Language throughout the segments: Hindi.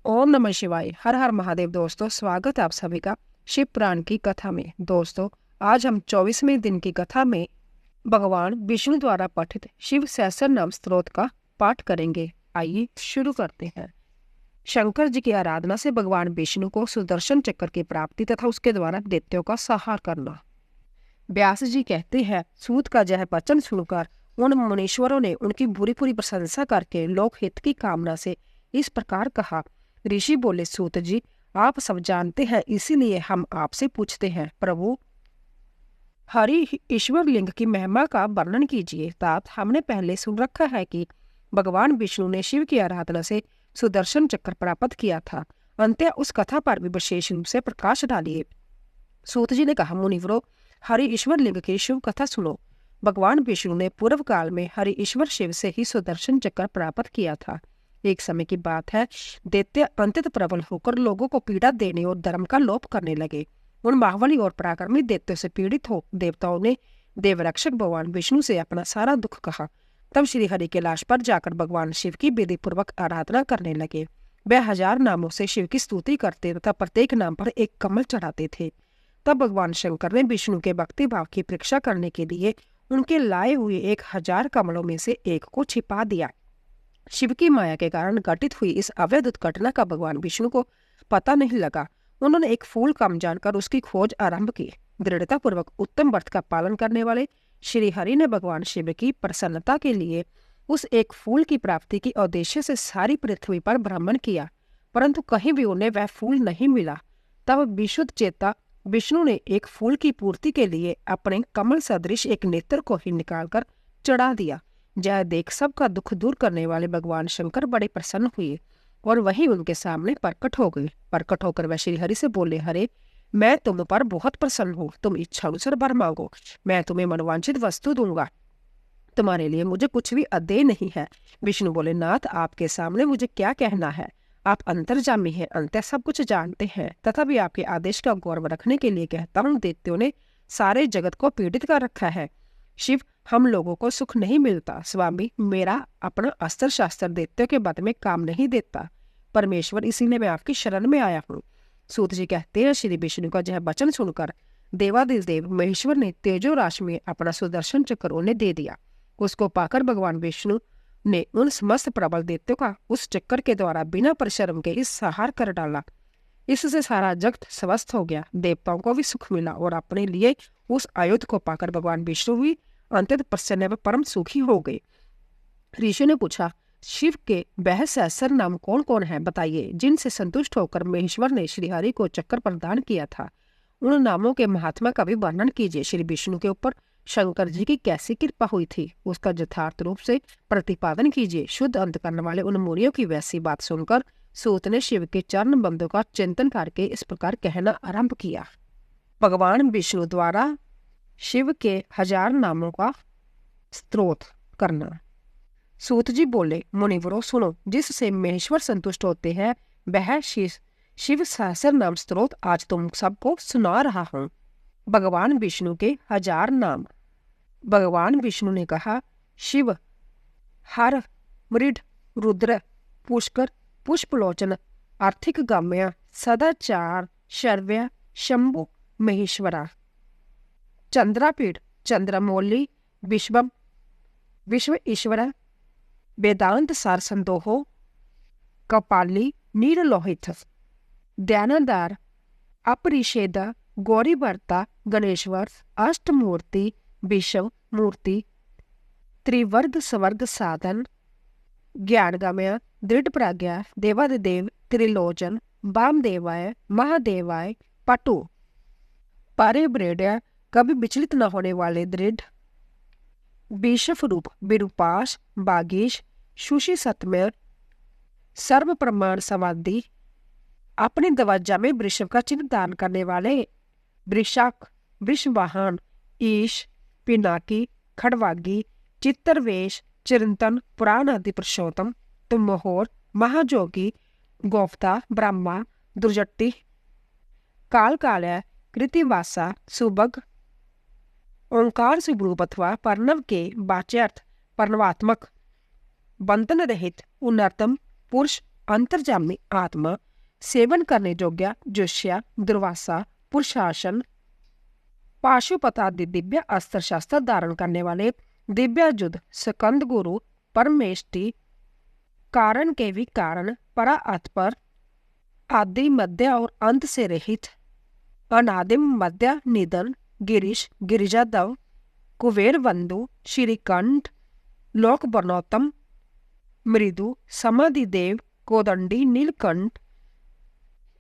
ओम नमः शिवाय। हर हर महादेव। दोस्तों, स्वागत है आप सभी का शिव पुराण की कथा में। दोस्तों, आज हम 24वें दिन की कथा में भगवान विष्णु द्वारा पठित शिव सहस्त्र नाम स्तोत्र का पाठ करेंगे। आइए शुरू करते हैं। शंकर जी की आराधना से भगवान विष्णु को सुदर्शन चक्र की प्राप्ति तथा उसके द्वारा दैत्यों का संहार करना। व्यास जी कहते हैं, सूत का यह वचन सुनकर उन मुनीश्वरों ने उनकी बुरी बुरी प्रशंसा करके लोकहित की कामना से इस प्रकार कहा। ऋषि बोले, सूत जी, आप सब जानते हैं, इसीलिए हम आपसे पूछते हैं, प्रभु हरि ईश्वर लिंग की महिमा का वर्णन कीजिए। तात हमने पहले सुन रखा है कि भगवान विष्णु ने शिव की आराधना से सुदर्शन चक्र प्राप्त किया था। अंत्य उस कथा पर भी विशेष रूप से प्रकाश डालिए। सूत जी ने कहा, मुनिवरों, हरि ईश्वर लिंग की शिव कथा सुनो। भगवान विष्णु ने पूर्व काल में हरि ईश्वर शिव से ही सुदर्शन चक्र प्राप्त किया था। एक समय की बात है, दैत्य अंत्यत प्रबल होकर लोगों को पीड़ा देने और धर्म का लोप करने लगे। उन बाहुबली और पराक्रमी दैत्यों से पीड़ित हो देवताओं ने देवरक्षक भगवान विष्णु से अपना सारा दुख कहा। तब श्री हरि के लाश पर जाकर भगवान शिव की विधि पूर्वक आराधना करने लगे। वे 1000 नामों से शिव की स्तुति करते तथा प्रत्येक नाम पर एक कमल चढ़ाते थे। तब भगवान शंकर ने विष्णु के भक्ति भाव की परीक्षा करने के लिए उनके लाए हुए 1000 कमलों में से एक को छिपा दिया। शिव की माया के कारण घटित हुई इस अवैध घटना का भगवान विष्णु को पता नहीं लगा। उन्होंने एक फूल कम जानकर उसकी खोज आरंभ की। दृढ़ता पूर्वक उत्तम व्रत का पालन करने वाले श्री हरि ने भगवान शिव की प्रसन्नता के लिए उस एक फूल की प्राप्ति की उद्देश्य से सारी पृथ्वी पर भ्रमण किया, परंतु कहीं भी उन्हें वह फूल नहीं मिला। तब विशुद्ध चेता विष्णु ने एक फूल की पूर्ति के लिए अपने कमल सदृश एक नेत्र को ही निकालकर चढ़ा दिया। जय देख सबका दुख दूर करने वाले भगवान शंकर बड़े प्रसन्न हुए और वही उनके सामने प्रकट हो गए। प्रकट होकर वह श्री हरि से बोले, हरे, मैं तुम पर बहुत प्रसन्न हूँ। तुम इच्छा अनुसार वर मांगो, मैं तुम्हें मनवांछित वस्तु दूंगा। तुम्हारे लिए मुझे कुछ भी अदेय नहीं है। विष्णु बोले, नाथ, आपके सामने मुझे क्या कहना है। आप अंतर्जामी हैं, अंत सब कुछ जानते हैं, तथा भी आपके आदेश का गौरव रखने के लिए कहता हूँ। दैत्यों ने सारे जगत को पीड़ित कर रखा है। शिव, हम लोगों को सुख नहीं मिलता। स्वामी, मेरा अपना अस्त्र शास्त्र दैत्यों के बद में काम नहीं देता। परमेश्वर, इसीलिए मैं आपकी शरण में आया हूँ। सूत जी कहते हैं, श्री विष्णु का यह वचन सुनकर देवादिदेव महेश्वर ने तेजो राशि में अपना सुदर्शन चक्र उन्हें दे दिया। उसको पाकर भगवान विष्णु ने उन समस्त प्रबल दैत्यों का उस चक्कर के द्वारा बिना परिश्रम के इस संहार कर डाला। इससे सारा जगत स्वस्थ हो गया, देवताओं को भी सुख मिला और अपने लिए उस आयुध को पाकर भगवान विष्णु भी अत्यंत प्रसन्न व परम सुखी हो गए। ऋषि ने पूछा, शिव के वह सहस्त्र नाम कौन कौन है, बताइए, जिनसे संतुष्ट होकर महेश्वर ने श्रीहरि को चक्कर प्रदान किया था। उन नामों के महात्मा का भी वर्णन कीजिए। श्री विष्णु के ऊपर शंकर जी की कैसी कृपा हुई थी, उसका यथार्थ रूप से प्रतिपादन कीजिए। शुद्ध अंतकरण वाले उन मुनियों की वैसी बात सुनकर सूत ने शिव के चरण बंदों का चिंतन करके इस प्रकार कहना आरंभ किया। भगवान विष्णु द्वारा शिव के 1000 नामों का स्तोत्र करना। सूत जी बोले, मुनिवरों, सुनो, जिससे महेश्वर संतुष्ट होते हैं वह शिव सहस्त्र नाम स्तोत्र आज तुम सबको सुना रहा हूँ। भगवान विष्णु के 1000 नाम। भगवान विष्णु ने कहा, शिव, हर, मृड, रुद्र, पुष्कर, पुष्पलोचन, आर्थिक गम्य, सदाचार, शर्व्य, शंभु, महेश्वरा, चंद्रापीठ, चंद्रमौली, विश्वम, विश्व ईश्वर, वेदांत सार संदोहो, कपाली, नीललोहित, ध्यानदार, अपरिषेद, गौरी वर्ता, गणेश्वर, अष्टमूर्ति, विश्व मूर्ति, त्रिवर्ग स्वर्ग साधन, ज्ञानगम्य, दृढ़ प्रज्ञा, देवादिदेव, त्रिलोचन, वामदेवाय, महादेवाय, पटु, परिब्रेड्य, कभी विचलित न होने वाले, दृढ़, विश्व रूप, विरूपाश, बागीश, सुशी सतम्य, सर्व प्रमाण समाधि, अपनी दरवाजा में वृषभ का चिन्ह दान करने वाले, वृषाक, वृषवाहन, ईश, पिनाकी, खड़वागी, चित्रवेश, चिरंतन, पुराण आदि पुरुषोत्तम, तुमोहोर, महाजोगी, गोफ्ता, ब्रह्मा, दुर्जट्टी, कालकालय, कृतिवासा, सुबग, ओंकार स्वरूप अथवा पर्णव के वाच्यार्थ, पर्णवात्मक, बंधन रहित, उन्नतम, पुरुष, अंतर्जामी आत्मा, सेवन करने योग्य जोश्या, दुर्वासा, पुरुषासन, पाशुपत आदि दिव्य अस्त्र शस्त्र धारण करने वाले, दिव्य युद्ध, स्कंद गुरु, परमेष्टि, कारण के भी कारण, परा अतपर, आदि मध्य और अंत से रहित, अनादिम मध्य निधन, गिरीश, गिरिजादव, कुबेर बंधु, श्रीकंठ, लोक वर्णोत्तम, मृदु, समाधिदेव, कोदंडी, नीलकंठ,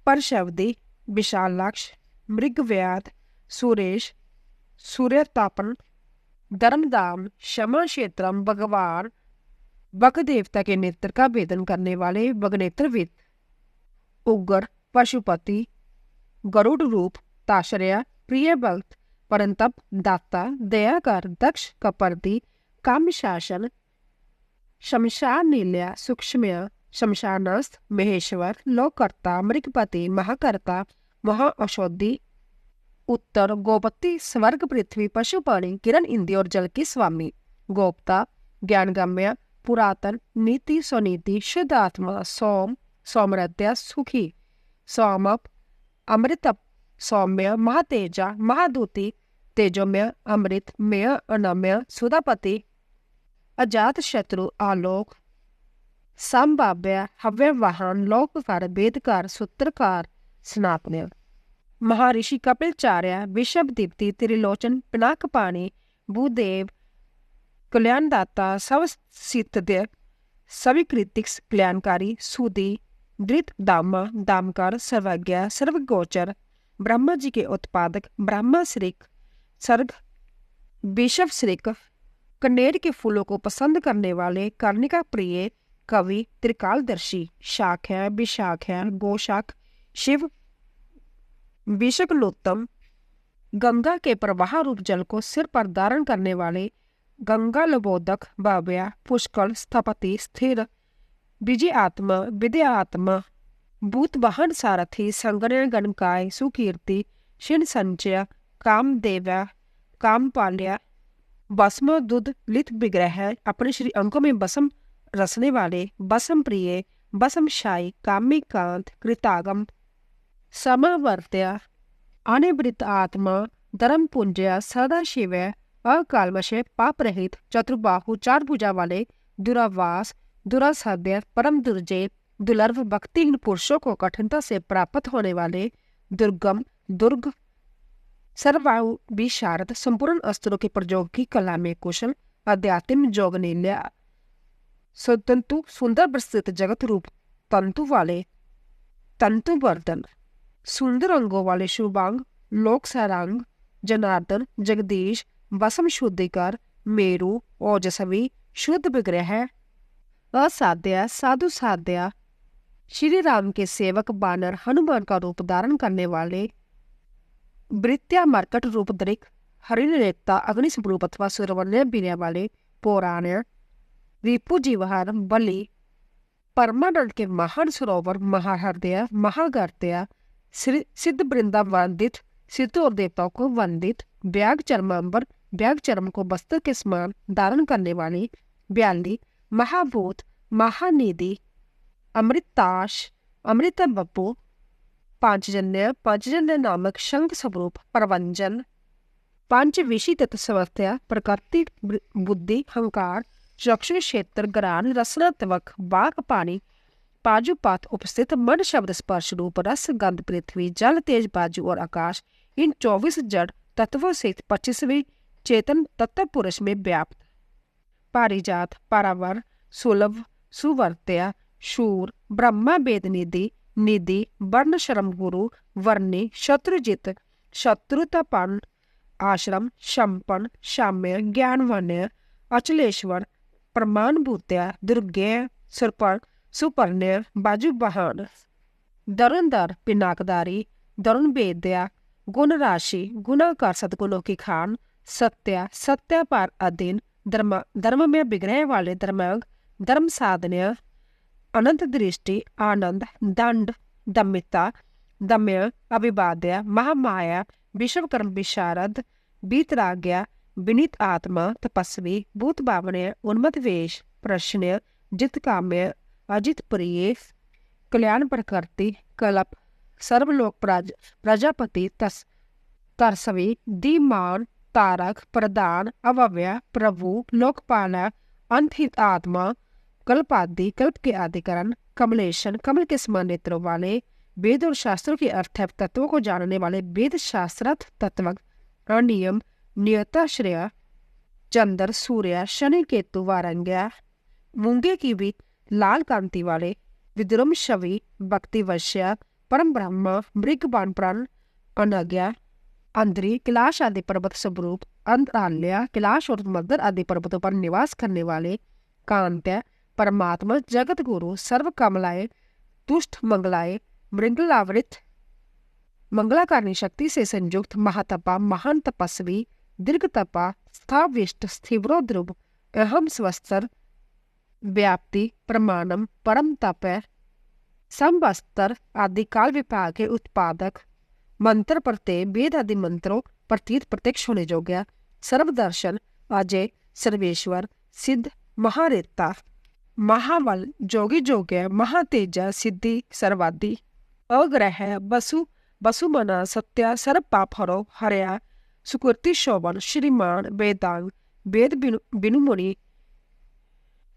परशवदी, विशालाक्ष, मृगव्याध, सुरेश, सूर्यतापन, धर्मधाम, क्षमा क्षेत्रम, भगवान बक देवता के नेत्र का भेदन करने वाले बगनेत्रविद, उग्र, पशुपति, गरुड़ रूप, ताशर्या, प्रिय भक्त, परंतप, दाता, दयाकर, दक्ष, कपर्दी, काम्य शासन, शमशान नील्या, सूक्ष्म, शमशानस्थ, महेश्वर, लोककर्ता, मृगपति, महाकर्ता, महाऔषधि, उत्तर, गोपति, स्वर्ग, पृथ्वी, पशुपाणी, किरण, इंद्रिय और जल की स्वामी, गोप्ता, ज्ञानगम्य, पुरातन, नीति, स्वनीति, शुद्ध आत्मा, सोम, सौमरत्या, सुखी, सौमप, अमृतप, सौम्य, महातेजा, महादूति, तेजोमय, अमृत, मेय, अनम्य, सुधापति, अजात शत्रु, आलोक, संभाव्य, हव्यवाहन, लोककार, वेदकार, सूत्रकार, सनातन, महर्षि कपिलचार्य, विषभ दीप्ति, त्रिलोचन, पिनाकपाणी, भूदेव, कल्याणदाता, सवसिद्ध, सविकृतिक, कल्याणकारी, सूदी, धृत, दामा, दामकर, सर्वज्ञ, सर्वगोचर, ब्रह्मा जी के उत्पादक, ब्रह्मा श्रीक, सर्ग, विषभ श्रीक, कनेर के फूलों को पसंद करने वाले, कर्णिका प्रिय, कवि, त्रिकालदर्शी, शाख्य, विशाख्य, गोशाख, शिव, विषकलोत्तम, गंगा के प्रवाह रूप जल को सिर पर धारण करने वाले, गंगा लबोदक, बाव्या, पुष्कल, स्थपति, स्थिर, विजय आत्मा, विद्या आत्मा, भूत वाहन सारथी, संगण्य, गणकाय, सुकीर्ति, शिन संचय, कामदेव्या, कामपाल्या, बसम दुध लित विग्रह, अपने श्री अंकों में बसम रसने वाले, बसम प्रिय, बसम शाही, कामिकांत, कृतागम, समावर्त्य, अनिवृत्त आत्मा, धर्म पुंजय, सदाशिव, अकालमशय, पाप रहित, चतुर्बाहु, चार भुजा वाले, दुरावास, दुरासाध्य, परम दुर्जय, दुर्लभ, भक्तिहीन पुरुषों को कठिनता से प्राप्त होने वाले, दुर्गम, दुर्ग, सर्वायु विशारद, संपूर्ण अस्त्रों के प्रयोग की कला में कुशल, अध्यात्म जोगनील्य, सुतंतु, सुंदर विस्तृत जगत रूप तंतु वाले, तंतु वर्धन, सुंदर अंगों वाले, शुभांग, लोक सारांग, जनार्दन, जगदीश, वसम शुद्धिकर, मेरु, ओजस्वी, शुद्ध विग्रह, असाध्य, साधु साध्य, श्री राम के सेवक, बानर, हनुमान का रूप धारण करने वाले, वृत्या, मरकट रूप दरिक, हरिण रेखता, अग्नि स्वरूप अथवा सुरवन्य बीर्य वाले, पौराण्य, रिपु जीवहर, बलि, परमानंद के महान सरोवर, महाहृदय, महागर्त्य, सिद्ध वृंदा वंदित, सिद्धों और देवताओं को वंदित, व्याग चर्मांबर, व्याग चर्म को वस्त्र के समान धारण करने वाली, व्याली, महाभूत, महानिधि, अमृताश, अमृत बपू, पांचजन्य नामक शंख स्वरूप, प्रवंजन, पांच विषी तत्सवस्थया, प्रकृति, बुद्धि, हंकार, चक्षु क्षेत्र, ग्रान, रसना, त्वक, बाघ, पानी, पाजुपात उपस्थित, मन, शब्द, स्पर्श, रूप, रस, गंध, पृथ्वी, जल, तेज, बाजू और आकाश, इन 24 जड़ तत्वों से 25वें चेतन तत्व पुरुष में व्याप्त, पारिजात, पारावर, सुलभ, सुवर्त्या, शूर, ब्रह्मा, वेद निधि, निधि, वर्ण, शर्म, गुरु, वर्णी, शत्रुजित, शत्रुतापन, आश्रम, शंपन, शाम्य, ज्ञानवन्य, अचलेश्वर, प्रमाण भूत्या, दुर्गेय, सुरपर, सुपर्ण्य, बाजुबहान, दरुणधर, पिनाकदारी, दरुण वेद्या, गुण राशि, गुणाकार सदगुणों की खान, सत्या, सत्या पार अधीन, धर्म में विग्रह वाले, धर्मांग, धर्म साधन्य, अनंत दृष्टि, आनंद, दंड, दमिता, दम्य, अभिवाद्य, महामाया, विश्वकर्म, विशारद, बीतराग्या, विनीत आत्मा, तपस्वी, भूत भावन्य, उन्मत्त वेश, प्रश्न, जित काम्य, अजित प्रिय, कल्याण प्रकृति कल्प सर्वलोक प्रजापति तरसवी दीमान तारक प्रदान अव्यय प्रभु लोकपालक अंतहित आत्मा कल्पादि कल्प के आदिकरण कमलेशन कमल के समान नेत्रों वाले वेद और शास्त्रों के अर्थ तत्वों को जानने वाले वेद शास्त्रार्थ तत्व अनियम नियताश्रय चंद्र सूर्य शनि केतु वारंग्या मूंगे की भी लाल कांति वाले विद्रुम शवि भक्ति वश्य परम ब्रह्म मृग बाण प्राण अनज्ञा अंध्री कैलाश आदि पर्वत स्वरूप अंतराल्या कैलाश और मदर आदि पर्वतों पर निवास करने वाले कांत्य परमात्मा जगत गुरु सर्व कमलाए तुष्ट मंगलाए मृंगलावृत मंगलाकारणी शक्ति से संयुक्त महातपा महान तपस्वी दीर्घ तपा स्थाविष्ट स्थिरो ध्रुव अहम स्वस्तर व्याप्ति प्रमाणम परम तप संवस्तर आदि काल विभाग के उत्पादक मंत्र प्रत्यय वेद आदि मंत्रों प्रतीत प्रत्यक्ष होने योग्य सर्वदर्शन अजय सर्वेश्वर सिद्ध महारेता महाबल जोगी जोग्य महातेजा सिद्धि सर्वादि अग्रह वसुमना सत्या सर्व पाप हरो हरया सुकृति शोभन श्रीमान वेदांग वेद बिनु मुनि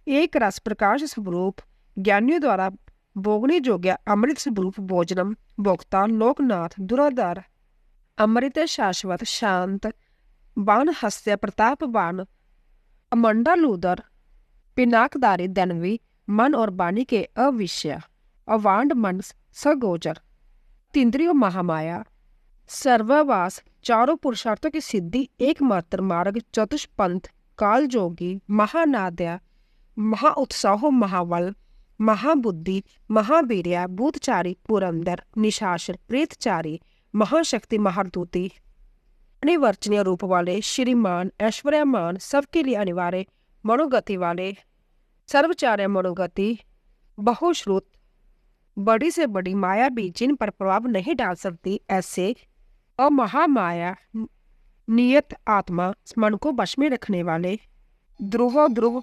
एक रस प्रकाश स्वरूप ज्ञानियों द्वारा भोगने योग्य अमृत स्वरूप भोजनम भोक्ता लोकनाथ दुराधार अमृत शाश्वत शांत बाण हस्य प्रतापवान अमंडलूदर पिनाकदारी दनवी मन और वाणी के अविष्य अवांड मन सगोचर तीन्द्रियों महामाया सर्ववास चारों पुरुषार्थों की सिद्धि एकमात्र मार्ग चतुष्पंथ काल जोगी महानाद्या महा उत्साहो महाबल महाबुद्धि महावीर्या भूतचारी पुरंदर निशाचर प्रेतचारी महाशक्ति महादूती अनिवर्चनीय रूप वाले श्रीमान ऐश्वर्यमान सबके लिए अनिवार्य मनोगति वाले सर्वचार्य मनोगति बहुश्रुत बड़ी से बड़ी माया भी जिन पर प्रभाव नहीं डाल सकती ऐसे अमहामाया नियत आत्मा मन को वश में रखने वाले ध्रुव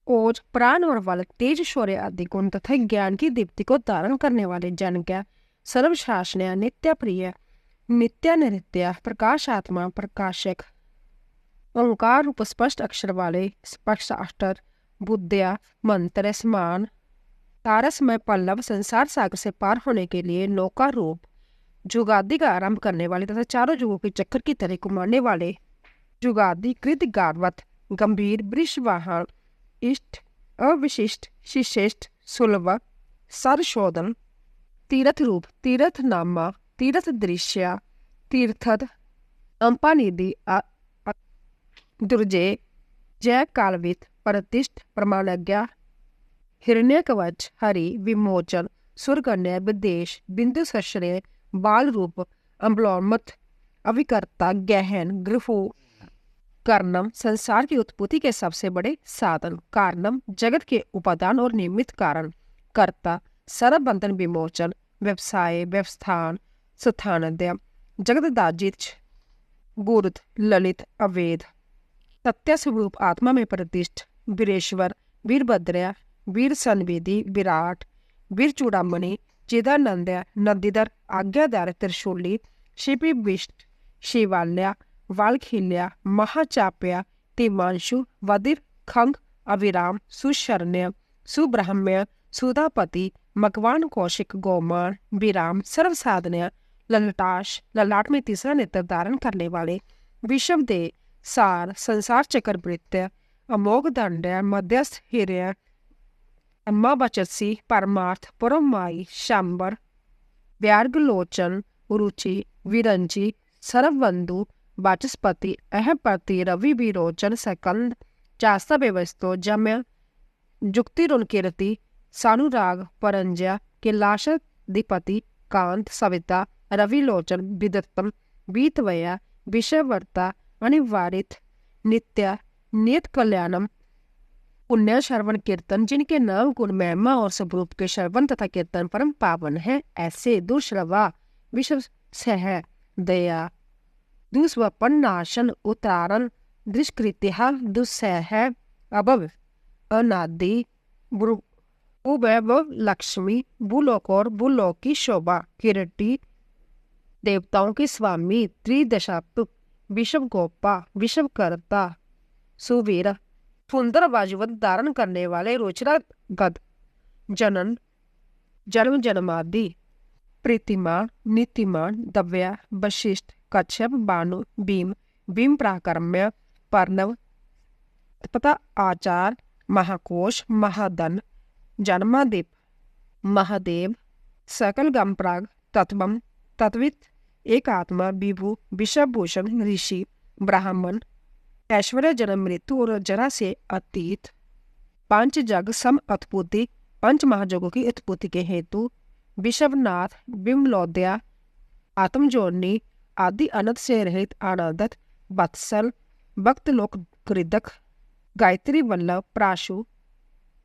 ओज प्राण और बल तेज शौर्य आदि गुण तथा ज्ञान की दीप्ति को धारण करने वाले जन क्या सर्वशासनीय नित्य प्रिय नित्य नित्य प्रकाश आत्मा प्रकाशक ओंकार रूप स्पष्ट अक्षर वाले स्पष्ट अक्षर बुद्धिया मंत्र समान तारसमय पल्लव संसार सागर से पार होने के लिए नौका रूप जुगादि का आरंभ करने वाले तथा चारों युगों के चक्कर की तरह घुमाने वाले जुगादि कृत गार्वत गंभीर वृषवाहन इष्ट अविशिष्ट शिष्ट सुलभ सरशोधन तीर्थ रूप तीर्थ नामा तीर्थ दृश्य तीर्थद अंपानिधि दुर्जय जय कालवित प्रतिष्ठ प्रमाणज्ञा हिरण्य कवच हरि विमोचन सुरकन्या विदेश बिंदु सश्रय बाल रूप अम्बलोन्मत अविकर्ता गहन ग्रफो कर्णम संसार की उत्पत्ति के सबसे बड़े साधन कारणम जगत के उपादान और निमित्त कारण कर्ता सर्व बंधन विमोचन व्यवसाय व्यवस्थान स्थानद्य जगतदाजित गुरुत ललित अवेद सत्य स्वरूप आत्मा में प्रतिष्ठ वीरेश्वर वीरभद्र वीर संवेदी विराट वीर चूड़ामणि चिदानंद नंदीधर आज्ञाधार त्रिशूली शिपी विष्ट शिवाल्या वालखिल्या महाचाप्या तिमांशु वदिर खंग अविराम सुशरण्य सुब्रह्म्य सुधापति मकवान कौशिक गोमान विराम सर्वसाधन्य ललटाश ललाट में तीसरा नेत्र धारण करने वाले विषमदेव सार संसार चक्रवृत्य अमोघ दंड मध्यस्थ हिरण्य अम्मा बचसी परमार्थ परमाई शांबर व्यार्गलोचन रुचि विरंची सर्वबंधु वाचस्पति अहपति रवि विरोचन सकंद चास्ता व्यवस्थो जम्य जुक्तिरुन कीर्ति सानुराग परंज्या कैलाशाधिपति कांत सविता रविलोचन विदत्तम वीतवया विषयवर्ता अनिवारित नित्य नियत कल्याणम पुण्य श्रवण कीर्तन जिनके नाम गुण महिमा और स्वरूप के श्रवण तथा कीर्तन परम पावन है ऐसे दुष्रवा विश्व सह दया दुस्वपन नाशन उतारण दुष्कृत्या दुस्सह अभव अनादि भूवैभव लक्ष्मी, भूलोक और भूलोक की शोभा, किरीटी, देवताओं के स्वामी, त्रिदशात्मक, विश्वगोपा, विश्वकर्ता, सुवीर, सुंदर बाजुवत धारण करने वाले, रोचरा गद, जनन, जन्म जन्मादि, प्रीतिमान, नीतिमान, दव्या, वशिष्ठ, कच्छप, बानु, भीम, भीम प्राकर्म्य, पर्णव, तथा आचार, महाकोश, महादन, जन्मादीप, महादेव, सकल गमप्राग, तत्वम, तत्वित, एक आत्मा, विभु, विषभूषण, ऋषि, ब्राह्मण, ऐश्वर्य, जन्म मृत्यु और जरा से अतीत, पांच जग सम उत्पत्ति, पंच महाजगों की उत्पत्ति के हेतु, विश्वनाथ, विमलोदया, आत्मजोनी, आदि अनंत से रहित, आनंदत, वत्सल, भक्त लोक कृदक, गायत्री वल्लभ, प्राशु,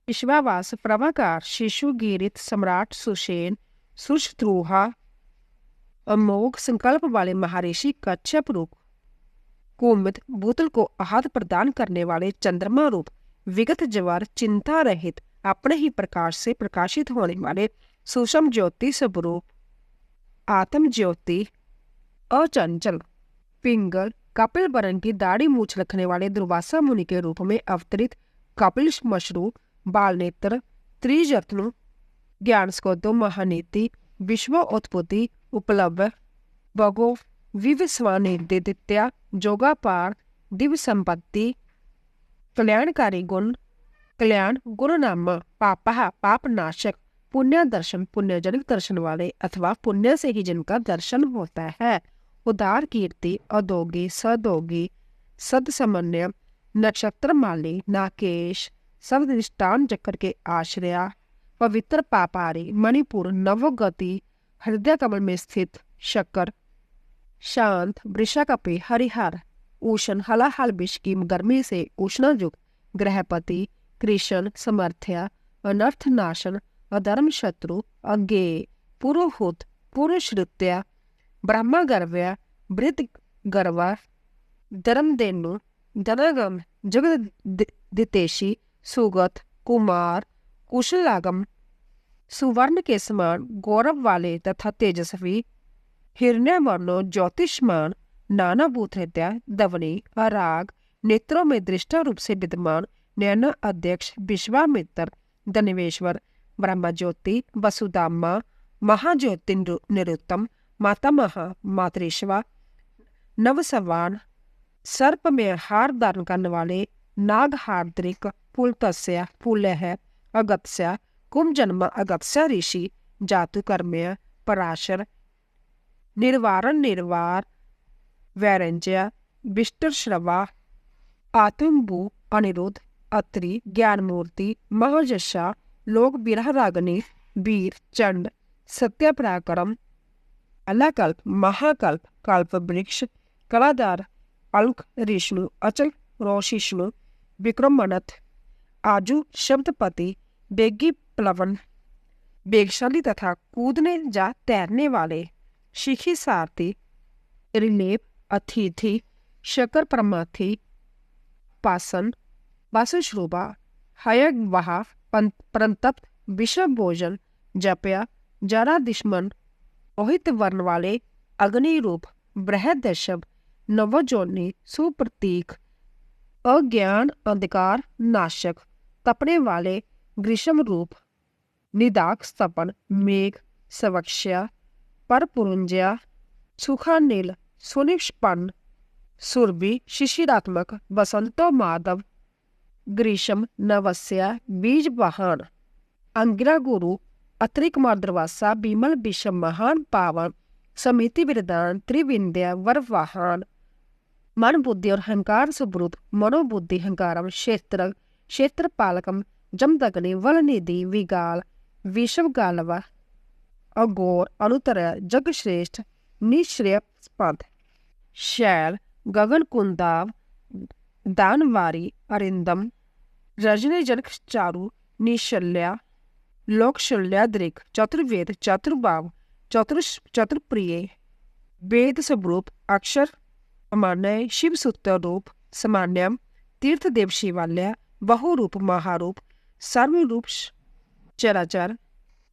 विश्वावास, प्रभाकार, शिशु, गिरित, सम्राट, सुषेण, सुश्रुहा, अमोघ संकल्प वाले महर्षि, कच्छप रूप, कुमुद, भूतल को आहत प्रदान करने वाले, चंद्रमा रूप, विगत जवार, चिंता रहित, अपने ही प्रकाश से प्रकाशित होने वाले, सुषम ज्योति स्वरूप, आत्म ज्योति, अचंचल, पिंगल, कपिल वर्ण की दाढ़ी मूछ रखने वाले, दुर्वासा मुनि के रूप में अवतरित, कपिल मशरू, बाल नेत्र, त्रिजत्नु, ज्ञान स्कोदो, महानीति, विश्व उत्पत्ति, उपलब्ध, भगो, विवस्वानिदित्या, जोगापार, दिव्य संपत्ति, कल्याणकारी गुण, कल्याण गुण नाम, पापा, पाप नाशक, पुण्य दर्शन, पुण्यजनक दर्शन वाले अथवा पुण्य से ही जिनका दर्शन होता है, उदार कीर्ति, अदोगी, सदोगी, सदसमन्य, नक्षत्र माली, नाकेश, सदृष्टान चक्र के आश्रया, पवित्र पापारी, मणिपुर, नवगति, हृदय कमल में स्थित शक्कर, शांत, वृषकपि, हरिहर, उष्ण, हलाहल विष की गर्मी से उष्णयुक्त, ग्रहपति, कृष्ण, समर्थ्य, अनर्थ नाशन, अधर्म शत्रु, अज्ञेय, पुरोहुत, पुरुषृत्या, ब्रह्म गर्व्य, वृद्ध गर्वा, धर्मदेनु, धनगम, जगदितेशी, सुगत, कुमार, कुशलागम, सुवर्ण के समान गौरव वाले तथा तेजस्वी, हिरण्य वर्णो, ज्योतिषमान, नाना भूत हृदय, दवनी, अराग, नेत्रों में दृष्टा रूप से विद्यमान, नयन अध्यक्ष, विश्वामित्र, धनवेश्वर, ब्रह्म ज्योति, वसुदामा, महाज्योति निरुत्तम, मातामह, मातृश्वा, नवसवान, सर्प में हार धारण करने वाले, नाग हार्द्रिक, पुलतस्य, पुलह, अगत्स्य, कुंभजन्म, अगत्स्य ऋषि, जातुकर्म्य, पराशर, निर्वारण, निर्वार, वैरंज्य, विष्टुश्रवा, आत्मभू, अनिरुद्ध, अत्रि, ज्ञानमूर्ति, महजशा, लोक विरह रागनी, वीर, चंड, सत्य पराक्रम, अलाकल्प, महाकल्प, कल्प वृक्ष, कलाधार, अलक, ऋष्णु, अचल, रोशिष्णु, विक्रमनथ, आजू, शब्दपति, बेगी प्लवन, वेगशाली तथा कूदने जा तैरने वाले, शिखी सारथी, रिलेप, अतिथि, शकर प्रमाथि, पासन, वासुश्रुबा, हयग्वाहा, परंतप्त, विषम भोजन, जपया, जरा दुश्मन, मोहित वर्ण वाले, अग्नि रूप, बृहदशभ, नवजोनि, सुप्रतीक, अज्ञान अंधकार नाशक, तपने वाले, ग्रीष्म रूप, निदाक स्तपन, मेघ, सवक्ष्या, परपुरुंजया, सुखा नील, सुनिष्पन्न, सुरभि, शिशिरात्मक, बसंतो माधव, ग्रीष्म, नवस्या, बीज वाहन, अंगिरा गुरु, अत्रिक मर्दवासा, बीमल विषम, महान पावन, समिति विरदान, त्रिविंध्या, वरवाहन, मन बुद्धि और अहंकार सुब्रुत, मनोबुद्धि अहंकारम, क्षेत्र, क्षेत्र पालकम, जमदग्नि, वलनिधि, विगाल, विषव गालवा, अगोर, अनुतर, जग श्रेष्ठ, निश्रेय पंथ, शैल, गगन कुंदाव, दानवारी, अरिंदम, रजनी जनक चारु, निशल्या, लोकशल्या दृक्, चतुर्वेद, चतुर्भाव, चतुर्प्रिय, वेद स्वरूप, अक्षर अमान्य, शिव सूत्र रूप, सामान्यम, तीर्थ देव शिवालय, बहुरूप, महारूप, सर्वरूप, चराचर,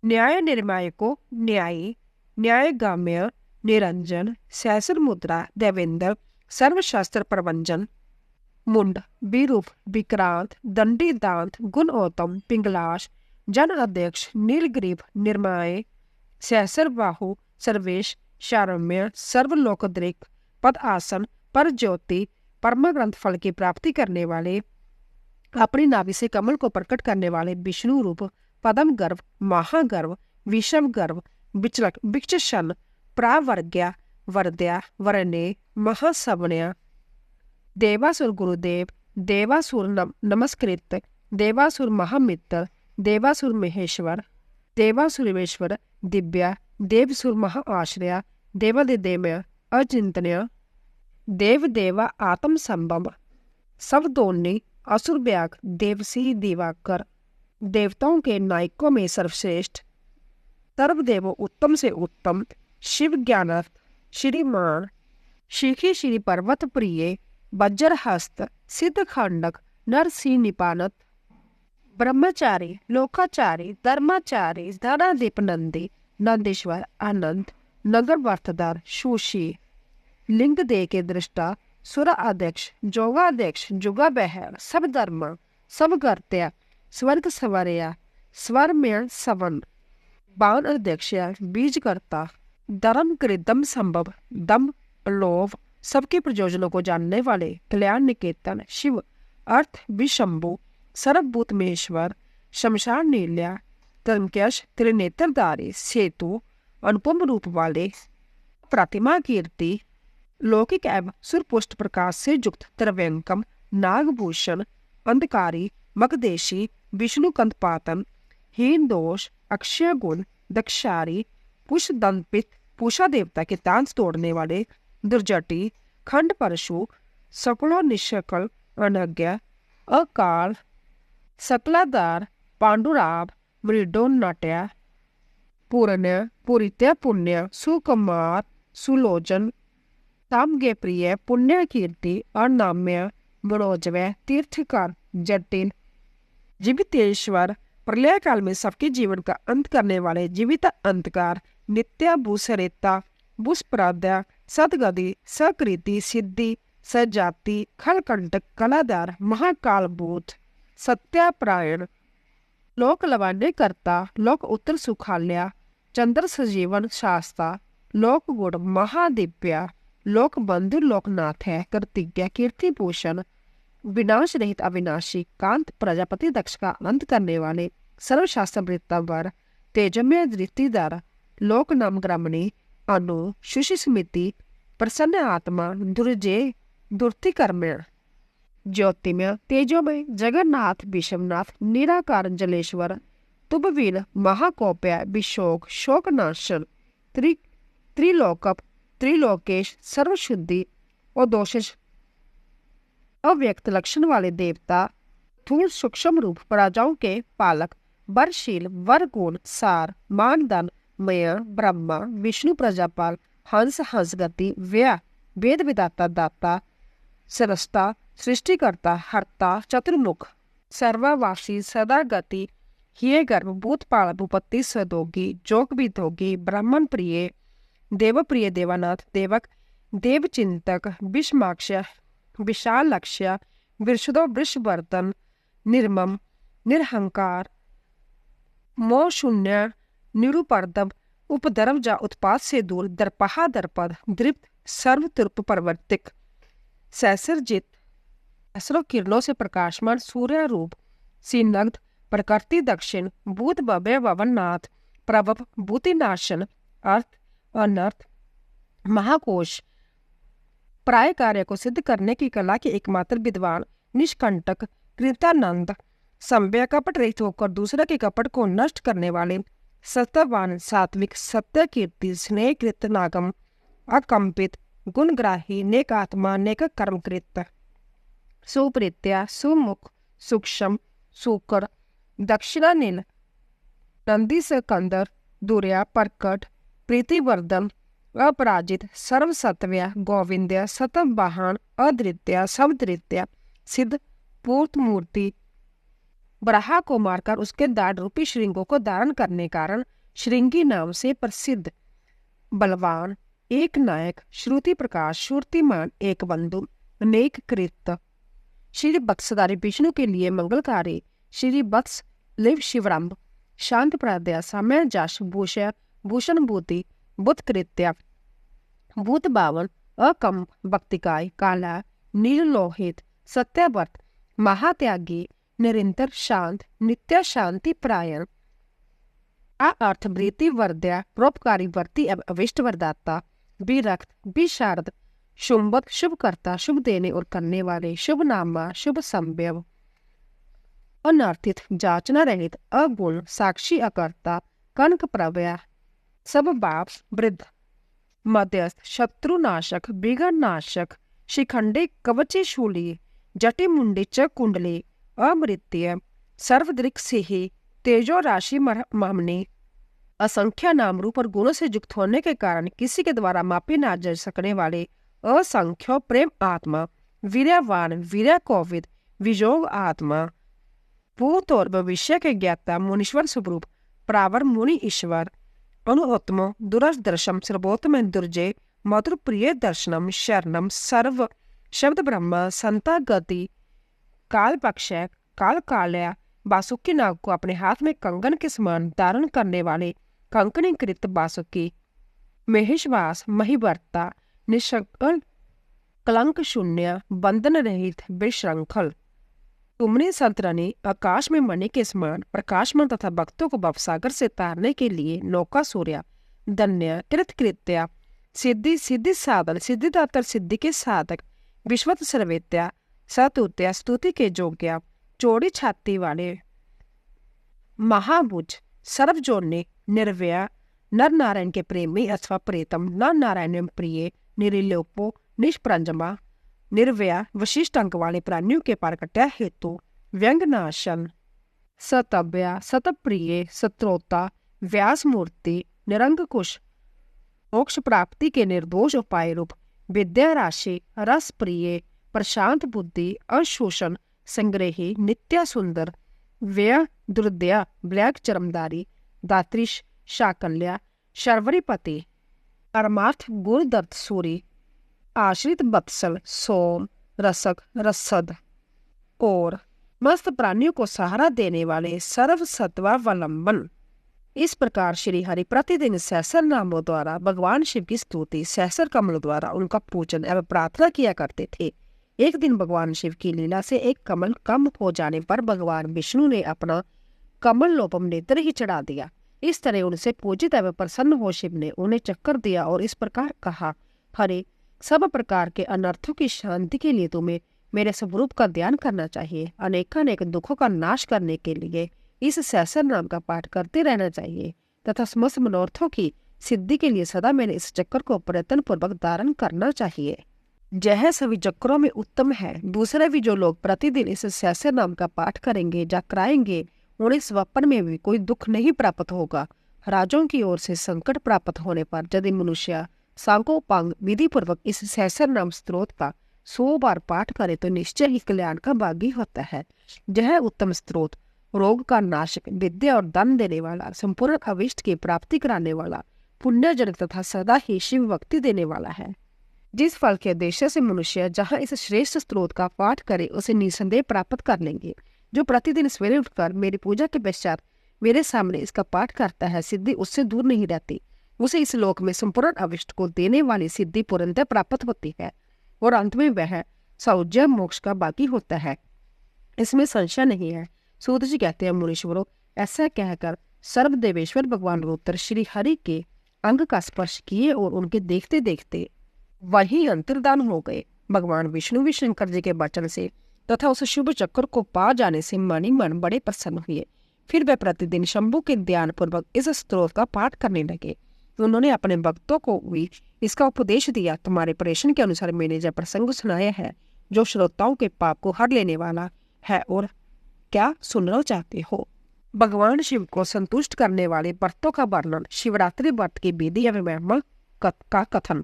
न्याय निर्णायको न्यायी, न्यायगाम्य निरंजन, सहस्र मुद्रा देवेंद्र, सर्वशास्त्र प्रवंजन, मुंड, विरूप, विक्रांत, दंडी दांत, गुणोत्तम, पिंगलाश, जन अध्यक्ष, नीलग्रीव, निर्माय, सहस्र बाहु, सर्वेश, शारम्य, सर्वलोकद्रिक, पद आसन, पर ज्योति, परम ग्रंथ फल की प्राप्ति करने वाले, अपनी नाभि से कमल को प्रकट करने वाले विष्णु रूप, पदम गर्भ, महागर्भ, विषम गर्भ, विचलक, विक्षशन, प्रावर्ग्या, वरद्या, वरने, महासवण्या, देवासुर गुरुदेव, देवासुर नमस्कृत, देवासुर महामित्र, देवासुर महेश्वर, देवासुरेश्वर, दिव्या, देवसुर महा आश्रया, देवादिदेव अचिंतन्य, देव देवा आत्म संभव, सवदोन्नी, असुर व्याग, देवसी दिवाकर, देवताओं के नायकों में सर्वश्रेष्ठ, सर्वदेवों उत्तम से उत्तम, शिव ज्ञानार्थ, श्रीमान, शिखी श्री पर्वत प्रिय, वज्रहस्त, सिद्ध खंडक, नरसिंह निपानत, ब्रह्मचारी, लोकाचारी, धर्माचारी, धनादीप नंदी, नंदीश्वर, आनंद, नगर वर्थदार, शोषी, लिंग दे के दृष्टा, सुर अध्यक्ष, जोगाध्यक्ष, जुगा बहर, सब धर्म, सब गर्त्या, स्वर्ग सवरया, स्वर में सवन, बाण अध्यक्ष, बीजकर्ता, धर्म कृदम संभव, दम, लोभ, सबके प्रयोजनों को जानने वाले, कल्याण निकेतन, शिव, अर्थ विशंभु, सर्वभूत महेश्वर, शमशान नील्या, तंक्यश, त्रिनेत्रधारी, सेतु, अनुपम रूप वाले, प्रतिमा कीर्ति, लौकिक एवं सुरपुष्ट प्रकाश से युक्त, त्रिव्यंकम, नागभूषण, अंधकारी, मगदेशी, विष्णु कंदपातन, हीन दोष, अक्षय गुण, दक्षारी, पुष दंपित, पूषा देवता के दांत तोड़ने वाले, दुर्जटी, खंड परशु, सकलो निशकल, अनज्ञा, अकाल, सकलादार, पांडुराभ, मृडो नाट्या, पूर्ण्य, पूरित्य पुण्य, सुकुमार, सुलोचन, तामगे प्रिय, पुण्य कीर्ति, अनाम्य, मनोजवय, तीर्थकर, जटिल, जीवितेश्वर, प्रलय काल में सबके जीवन का अंत करने वाले, जीवित अंतकार, नित्या भूसरेता, भूस्पराध्या, सदगति, सकृति, सिद्धि, सजाति, खलकंटक, कलादार, महाकालभूत, सत्याप्रायण, लोक लवान्य करता, लोक उत्तर सुखाल्या, चंद्र सजीवन शास्ता, लोक गुण, महादिव्या, लोक बंधु, लोकनाथ है, कर्तिज्ञ, कीर्ति भूषण, विनाश रहित अविनाशी, कांत, प्रजापति दक्ष का अंत करने वाले, सर्वशास्त्र वृत्तांबर, तेजमय दृष्टिदार, लोक नाम ग्रामणी, अनु, शुशि स्मृति, प्रसन्न आत्मा, दुर्जय, दुर्तिकर्म्य, ज्योतिमय, तेजोमय, जगन्नाथ, विश्वनाथ, निराकार, जलेश्वर, तुबवीन, महाकोप्य, विशोक, शोकनाशन, त्रिलोकप, त्रिलोकेश, सर्वशुद्धि और दोषज, अव्यक्त लक्षण वाले देवता, थूल सूक्ष्म रूप, प्रजाओं के पालक, वरशील, वरगुण, सार, मानदन, मय, ब्रह्मा, विष्णु प्रजापाल, हंस, हंसगति, व्या, वेद विदाता, दाता, सरस्ता, सृष्टिकर्ता, हर्ता, चतुर्मुख, सर्ववासी, सदा गति, हिय गर्भ, भूतपाल, भूपति, सदोगी, जोग विदोगी, ब्राह्मण प्रिय, देव प्रिय, देवानाथ, देवक, देवचिंतक, विषमाक्ष, विशाल लक्ष्य, वृषदो, वृषवर्तन, निर्मम, निरहंकार, मोह शून्य, निरुपर्दव, उपद्रव जा उत्पाद से दूर, दर्पहा दर्पद, दृप्त, सर्वतुर्प प्रवर्तिक, सहस्रजित, सहस्रों किरणों से प्रकाशमान, सूर्य रूप, सीनग्ध, प्रकृति दक्षिण, भूत भव्य भवननाथ, प्रभव, भूतिनाशन, अर्थ, अनर्थ, महाकोश, प्राय कार्य को सिद्ध करने की कला के एकमात्र विद्वान, निष्कंटक, कृतानंद, संव्य, कपट रहित होकर दूसरे के कपट को नष्ट करने वाले, सत्यवान, सात्विक, सत्य कीर्ति, स्नेहकृत, नागम, अकंपित, गुणग्राही, नेक आत्मा, नेक कर्मकृत, सुप्रीत्या, सुमुख, सूक्ष्म, सूकर, दक्षिणानील, नंदी से कंदर, दूर्या, प्रकट, प्रीतिवर्धन, अपराजित, सर्वसत्व्या, गोविंद्या, सतम वाहन, अद्वितीय, सबद्वितीय, सिद्ध, पूर्त मूर्ति, बराह को मारकर उसके दाढ़ रूपी श्रृंगों को धारण करने कारण श्रृंगी नाम से प्रसिद्ध। बलवान, एक नायक, श्रुति प्रकाश, श्रुतिमान, एक बंधु, नेक कृत। श्री बत्सधारी विष्णु के लिए मंगलकारी, श्री वत्स लिव शिवरंभ, शांत प्राद्या, समय जश, भूषय, भूषण भूति, बुत कृत्या, भूत बावन, अकम, भक्तिकाय, काला, नीललोहित, सत्यावर्त, महात्यागी, निरंतर शांत, नित्य शांति प्रायण। अर्थ वृत्ति वर्द्या, परोपकारी वर्ती एवं अविष्ट वरदाता, विरक्त, विशारद, शुंभक, शुभकर्ता, शुभ देने और करने वाले, शुभ नामा, शुभ संभव, अनर्थित, जाचना रहित, अगुण, साक्षी, अकर्ता, कनक प्रव्या, सब बाप, वृद्ध, मध्यस्थ, शत्रुनाशक, बिगड़नाशक, शिखंडे, कवचे शूली, जटे मुंडे च कुंडले, अमृत्य, सर्वदृक् सिहि, तेजो राशि मामने, असंख्य नाम रूप और गुणों से युक्त होने के कारण किसी के द्वारा मापे ना जा सकने वाले, असंख्य प्रेम आत्मा, वीर्यवान, वीर्य कोविद, विजोग आत्मा, भूत और भविष्य के ज्ञाता, मुनीश्वर स्वरूप, प्रावर मुनि ईश्वर, अनुत्तम, दुरदर्शम, सर्वोत्तम, दुर्जय, मधुर प्रिय दर्शनम, शरणम, सर्व शब्द ब्रह्म, संता गति, काल पक्षय, काल काल्या, बासुकी नाग को अपने हाथ में कंगन के समान धारण करने वाले, कंकणीकृत बासुकी, महेशवास, महिवर्ता, निष्कल, कलंक शून्य, बंधन रहित, विश्रृंखल। तुमने संतरणी आकाश में मणि के समान प्रकाशमान तथा भक्तों को भवसागर से तारने के लिए नौका सूर्या, धन्य, कृतकृत्या, सिद्धि, सिद्धि साधन, सिद्धिदातर, सिद्धि के साधक, विश्वत सर्वेत्या, सतुत्या, स्तुति के योग्या, चौड़ी छाती वाले, महाभुज, सर्वजोन्य, निर्व्या, नर नारायण के प्रेमी अथवा प्रेतम, नर नारायण प्रिय, निरिलोपो, निष्प्रंजमा, निर्व्या, विशिष्ट अंक वाले प्राणियों के पारकट्या हेतु, व्यंगनाशन, सतव्या, सतप्रिय, सत्रोता, व्यास मूर्ति, निरंकुश, मोक्ष प्राप्ति के निर्दोष उपाय रूप, विद्या राशि, रस प्रिय, प्रशांत बुद्धि, अशोषण, संग्रही, नित्या सुंदर, व्यय दुर्दया, ब्लैक चरमदारी, दात्रिश, शाकल्या, शर्वरीपति, परमार्थ गुणदत्त सूरी, आश्रित बत्सल, सोम, रसक, रसद और मस्त प्राणियों को सहारा देने वाले, सर्व सत्वावलंबन। इस प्रकार श्री हरि प्रतिदिन सहस्र नामों द्वारा भगवान शिव की स्तुति, सहस्र कमलों द्वारा उनका पूजन एवं प्रार्थना किया करते थे। एक दिन भगवान शिव की लीला से एक कमल कम हो जाने पर भगवान विष्णु ने अपना कमल लोपम नेत्र ही चढ़ा दिया। इस तरह उनसे पूजित एवं प्रसन्न हो शिव ने उन्हें चक्कर दिया और इस प्रकार कहा, हरे, सब प्रकार के अनर्थों की शांति के लिए तुम्हें मेरे स्वरूप का ध्यान करना चाहिए। अनेकानेक दुखों का नाश करने के लिए इस सहस्र नाम का पाठ करते रहना चाहिए तथा समस्त मनोरथों की सिद्धि के लिए सदा मैंने इस चक्कर को प्रयत्न पूर्वक धारण करना चाहिए। यह सभी चक्रों में उत्तम है। दूसरे भी जो लोग प्रतिदिन इस सहस्र नाम का पाठ करेंगे या कराएंगे, उन्हें स्वप्न में भी कोई दुख नहीं प्राप्त होगा। राजों की ओर से संकट प्राप्त होने पर यदि मनुष्य सांगोपांग विधि पूर्वक इस सहस्र नाम स्त्रोत का 100 बार पाठ करे तो निश्चय ही कल्याण का भागी होता है। यह उत्तम स्त्रोत रोग का नाशक, विद्या और धन देने वाला, संपूर्ण अविष्ट की प्राप्ति कराने वाला, पुण्यजनक तथा सदा ही शिव भक्ति देने वाला है। जिस फल के उद्देश्य से मनुष्य जहाँ इस श्रेष्ठ स्त्रोत का पाठ करे उसे निसंदेह प्राप्त कर लेंगे। जो प्रतिदिन सवेरे उठकर मेरी पूजा के पश्चात मेरे सामने इसका पाठ करता है, सिद्धि उससे दूर नहीं रहती। उसे इस लोक में संपूर्ण अविष्ट को देने वाली सिद्धि पूर्णतः प्राप्त होती है और अंत में वह सौज्य मोक्ष का बाकी होता है। इसमें संशय नहीं है। सूत जी कहते हैं, मुनीश्वरों, ऐसा कहकर सर्वदेवेश्वर भगवान रुद्र श्री हरि के अंग का स्पर्श किए और उनके देखते देखते वही अंतर्धान हो गए। भगवान विष्णु भी शंकर जी के वचन से तथा उस शुभ चक्र को पा जाने से मनी मन बड़े प्रसन्न हुए। फिर वे प्रतिदिन शंभु के ध्यान पूर्वक इस स्त्रोत का पाठ करने लगे। उन्होंने अपने भक्तों को भी इसका उपदेश दिया। तुम्हारे प्रश्न के अनुसार मैंने जब प्रसंग सुनाया है जो श्रोताओं के पाप को हर लेने वाला है, और क्या सुनना चाहते हो? भगवान शिव को संतुष्ट करने वाले व्रतों का वर्णन, शिवरात्रि व्रत की विधि एवं महिमा का कथन।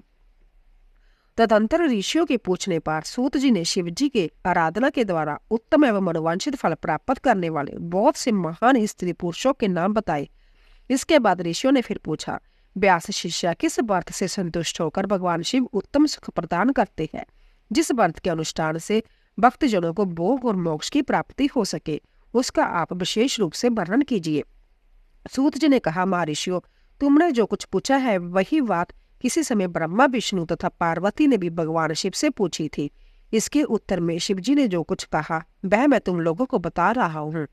तदंतर ऋषियों के पूछने पर सूत जी ने शिव जी के आराधना के द्वारा उत्तम एवं मनोवांछित फल प्राप्त करने वाले बहुत से महान स्त्री पुरुषों के नाम बताए। इसके बाद ऋषियों ने फिर पूछा, व्यास शिष्य किस व्रत से संतुष्ट होकर भगवान शिव उत्तम सुख प्रदान करते हैं, जिस व्रत के अनुष्ठान से भक्तजनों को भोग और मोक्ष की प्राप्ति हो सके, उसका आप विशेष रूप से वर्णन कीजिए। सूत जी ने कहा, महर्षियों, तुमने जो कुछ पूछा है वही बात किसी समय ब्रह्मा, विष्णु तथा पार्वती ने भी भगवान शिव से पूछी थी। इसके उत्तर में शिव जी ने जो कुछ कहा वह मैं तुम लोगों को बता रहा हूँ।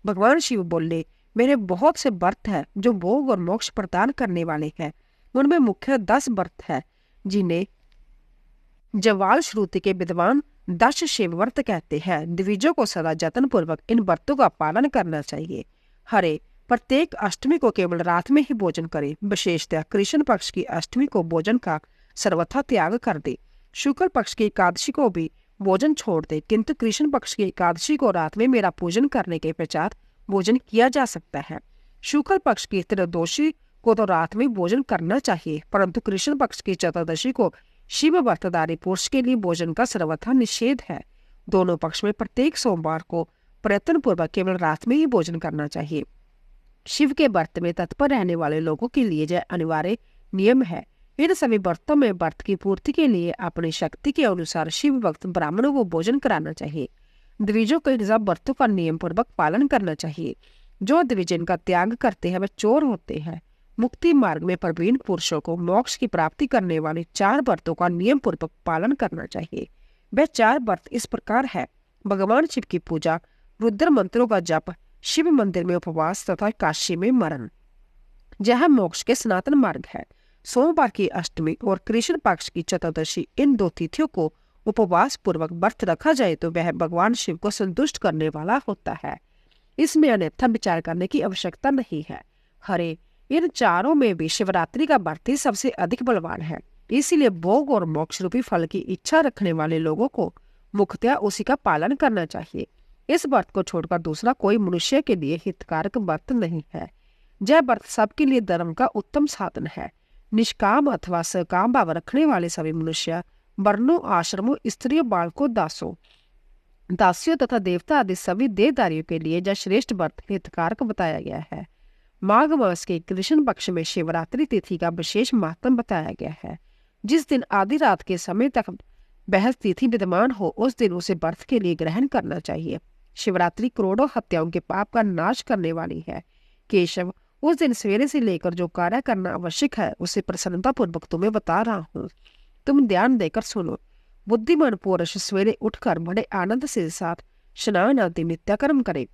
भगवान शिव बोले, मेरे बहुत से व्रत हैं जो भोग और मोक्ष प्रदान करने वाले हैं। उनमें मुख्य 10 व्रत है जिन्हें जवाल श्रुति के विद्वान 10 शिव व्रत कहते हैं। द्विजों को सदा जतन पूर्वक इन व्रतों का पालन करना चाहिए। हरे प्रत्येक अष्टमी को केवल रात में ही भोजन करे, विशेषतः कृष्ण पक्ष की अष्टमी को भोजन का सर्वथा त्याग कर दे। शुक्ल पक्ष की एकादशी को भी भोजन छोड़ दे, किंतु कृष्ण पक्ष की एकादशी को रात में मेरा पूजन करने के पश्चात भोजन किया जा सकता है। शुक्ल पक्ष की त्रयोदशी को तो रात में भोजन करना चाहिए, परंतु कृष्ण पक्ष की चतुर्दशी को शिव व्रतधारी पुरुष के लिए भोजन का सर्वथा निषेध है। दोनों पक्ष में प्रत्येक सोमवार को प्रयत्न पूर्वक केवल रात में ही भोजन करना चाहिए। शिव के व्रत में तत्पर रहने वाले लोगों के लिए यह अनिवार्य नियम है। इन सभी व्रतों में व्रत की पूर्ति के लिए अपनी शक्ति के अनुसार शिव भक्त ब्राह्मणों को भोजन कराना चाहिए। द्विजों को इन सब व्रतों का नियम पूर्वक पालन करना चाहिए। जो द्विज इनका त्याग करते हैं वे चोर होते हैं। मुक्ति मार्ग में प्रवीण पुरुषों को मोक्ष की प्राप्ति करने वाले 4 व्रतों का नियम पूर्वक पालन करना चाहिए। वे 4 व्रत इस प्रकार है: भगवान शिव की पूजा, रुद्र मंत्रों का जप, शिव मंदिर में उपवास तथा काशी में मरण, जहाँ मोक्ष के सनातन मार्ग है। सोमवार की अष्टमी और कृष्ण पक्ष की चतुर्दशी, इन 2 तिथियों को उपवास पूर्वक व्रत रखा जाए तो वह भगवान शिव को संतुष्ट करने वाला होता है। इसमें अन्यथा विचार करने की आवश्यकता नहीं है। हरे इन 4 में भी शिवरात्रि का व्रत ही सबसे अधिक बलवान है। इसीलिए भोग और मोक्ष रूपी फल की इच्छा रखने वाले लोगों को मुख्यतः उसी का पालन करना चाहिए। इस व्रत को छोड़कर दूसरा कोई मनुष्य के लिए हितकारक व्रत नहीं है। यह व्रत सबके लिए धर्म का उत्तम साधन है। निष्काम अथवा सकाम भाव रखने वाले सभी मनुष्य वर्णों, आश्रमों, स्त्रियों, बालकों, दासियों तथा देवता आदि सभी देहधारियों के लिए यह श्रेष्ठ व्रत हितकारक बताया गया है। माघ मास के कृष्ण पक्ष में शिवरात्रि तिथि का विशेष महत्व बताया गया है। जिस दिन आधी रात के समय तक वह तिथि विद्यमान हो, उस दिन उसे व्रत के लिए ग्रहण करना चाहिए। शिवरात्रि करोड़ों हत्याओं के पाप का नाश करने वाली है। केशव, उस दिन सवेरे से लेकर जो कार्य करना आवश्यक है उसे प्रसन्नता पूर्वक तुम्हें बता रहा हूँ, तुम ध्यान देकर सुनो। बुद्धिमान पुरुष सवेरे उठकर बड़े आनंद से साथ स्नान आदि नित्य करे,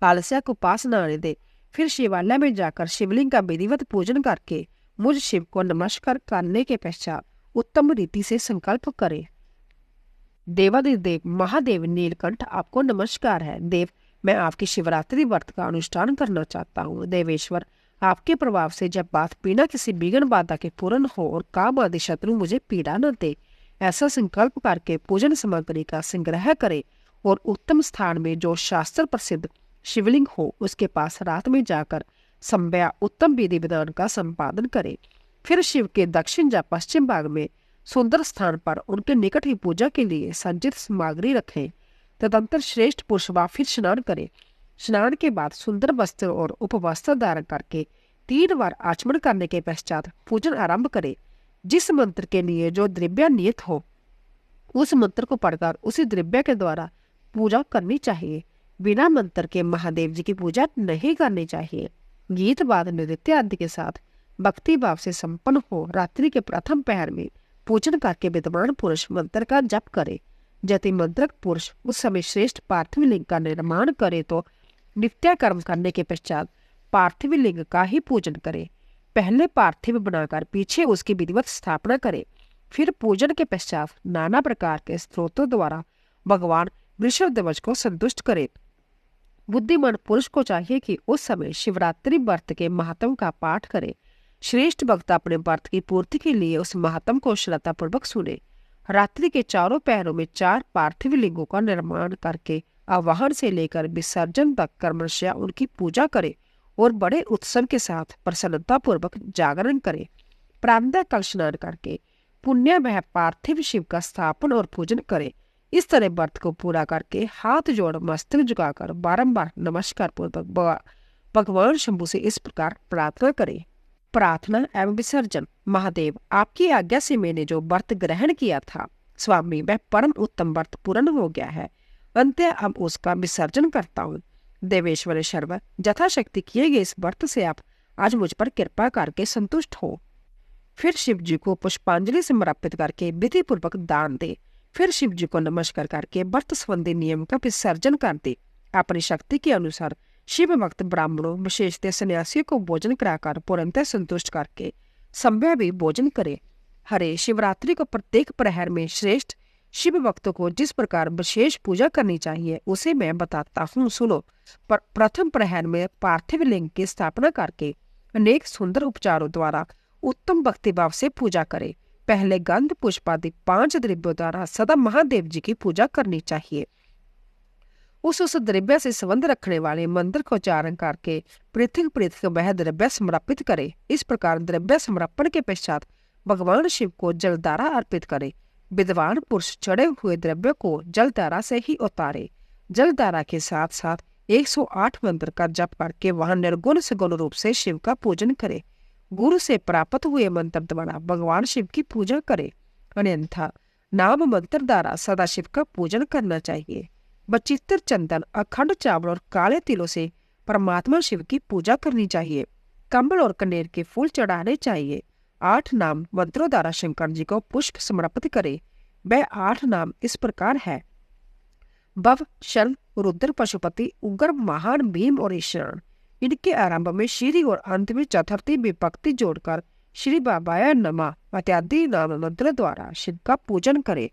आलस्य को पास न आने दे, फिर शिवालय में जाकर शिवलिंग का विधिवत पूजन करके मुझ शिव को नमस्कार करने के पश्चात उत्तम रीति से संकल्प करे। देवादिदेव महादेव नीलकंठ, आपको नमस्कार है। देव, मैं आपकी शिवरात्रि व्रत का अनुष्ठान करना चाहता हूँ। देवेश्वर, आपके प्रभाव से जब बात बिना किसी विघ्न बाधा के पूर्ण हो और काम आदि शत्रु मुझे पीड़ा न दे, ऐसा संकल्प करके पूजन सामग्री का संग्रह करे और उत्तम स्थान में जो शास्त्र प्रसिद्ध शिवलिंग हो उसके पास रात में जाकर संभ्या उत्तम विधि विधान का संपादन करे। फिर शिव के दक्षिण या पश्चिम भाग में सुंदर स्थान पर उनके निकट ही पूजा के लिए संचित सामग्री रखें। तदंतर श्रेष्ठ पुरुष फिर स्नान करे। स्नान के बाद सुंदर वस्त्र और उपवस्त्र धारण करके 3 बार आचमन करने के पश्चात पूजन आरंभ करे। जिस मंत्र के लिए जो द्रव्य नियत हो उस मंत्र को पढ़कर उसी द्रव्य के द्वारा पूजा करनी चाहिए। बिना मंत्र के महादेव जी की पूजा नहीं करनी चाहिए। गीत, वाद, नृत्य आदि के साथ भक्ति भाव से संपन्न हो रात्रि के प्रथम पहर में पूजन करके विद्वान पुरुष मंत्र का जप करे। यदि मंत्रक पुरुष उस समय श्रेष्ठ पार्थिव लिंग का निर्माण करे तो नित्य कर्म करने के पश्चात पार्थिव लिंग का ही पूजन करे। पहले पार्थिव बनाकर पीछे उसकी विधिवत स्थापना करे। फिर पूजन के पश्चात नाना प्रकार के स्त्रोतों द्वारा भगवान वृषभध्वज को संतुष्ट करे। बुद्धिमान पुरुष को चाहिए कि उस समय शिवरात्रि व्रत के महात्म का पाठ करे। श्रेष्ठ भक्त अपने व्रत की पूर्ति के लिए उस महात्म को श्रद्धापूर्वक सुने। रात्रि के चारों पहरों में 4 पार्थिव लिंगों का निर्माण करके आवाहन से लेकर विसर्जन तक क्रमशः उनकी पूजा करे और बड़े उत्सव के साथ प्रसन्नता पूर्वक जागरण करे। प्रातः काल स्नान करके पुण्य वह पार्थिव शिव का स्थापन और पूजन करे। इस तरह व्रत को पूरा करके हाथ जोड़ मस्तक झुकाकर बारंबार नमस्कार पूर्वक भगवान शंभु से इस प्रकार प्रार्थना करे। प्रार्थना एवं विसर्जन। महादेव, आपकी आज्ञा से मैंने जो व्रत ग्रहण किया था स्वामी, वह परम उत्तम व्रत पूर्ण हो गया है। अंत अब उसका विसर्जन करता हूँ। देवेश्वर शर्व, यथाशक्ति किए गए इस व्रत से आप आज मुझ पर कृपा करके संतुष्ट हो। फिर शिव जी को पुष्पांजलि समर्पित करके विधि पूर्वक दान दे। फिर शिव जी को नमस्कार करके व्रत संबंधी नियम का विसर्जन कर दे। अपनी शक्ति के अनुसार शिव भक्त ब्राह्मणों विशेषतः सन्यासियों को भोजन कराकर पूर्णतः संतुष्ट करके समय भी भोजन करे। हरे, शिवरात्रि को प्रत्येक प्रहर में श्रेष्ठ शिव भक्तों को जिस प्रकार विशेष पूजा करनी चाहिए उसे मैं बताता हूँ, सुनो। प्रथम प्रहर में पार्थिव लिंग की स्थापना करके अनेक सुंदर उपचारों द्वारा उत्तम भक्ति भाव से पूजा करे। पहले गंध पुष्पादि 5 द्रव्यों द्वारा सदा महादेव जी की पूजा करनी चाहिए। उस द्रव्य से संबंध रखने वाले मंत्र को उच्चारण करके पृथक पृथक वह द्रव्य समर्पित करे। इस प्रकार द्रव्य समर्पण के पश्चात भगवान शिव को जलधारा अर्पित करे। विद्वान पुरुष चढ़े हुए द्रव्य को जलधारा से ही उतारे। जलधारा के साथ साथ 108 मंत्र का जप करके वहां निर्गुण सगुण रूप से शिव का पूजन करे। गुरु से प्राप्त हुए मंत्र द्वारा भगवान शिव की पूजा करे। अन्यथा नाम मंत्र द्वारा सदा शिव का पूजन करना चाहिए। बचित्र चंदन, अखंड चावल और काले तिलों से परमात्मा शिव की पूजा करनी चाहिए। कमल और कनेर के फूल चढ़ाने चाहिए। 8 नाम मंत्रों द्वारा शंकर जी को पुष्प समर्पित करे। वह 8 नाम इस प्रकार है: भव, शरण, रुद्र, पशुपति, उग्र, महान, भीम और ईशान। इनके आरंभ में श्री और अंत में चतुर्थी विभक्ति जोड़कर श्री बाबाय नमः इत्यादि नाम मंत्र द्वारा शिव का पूजन करे।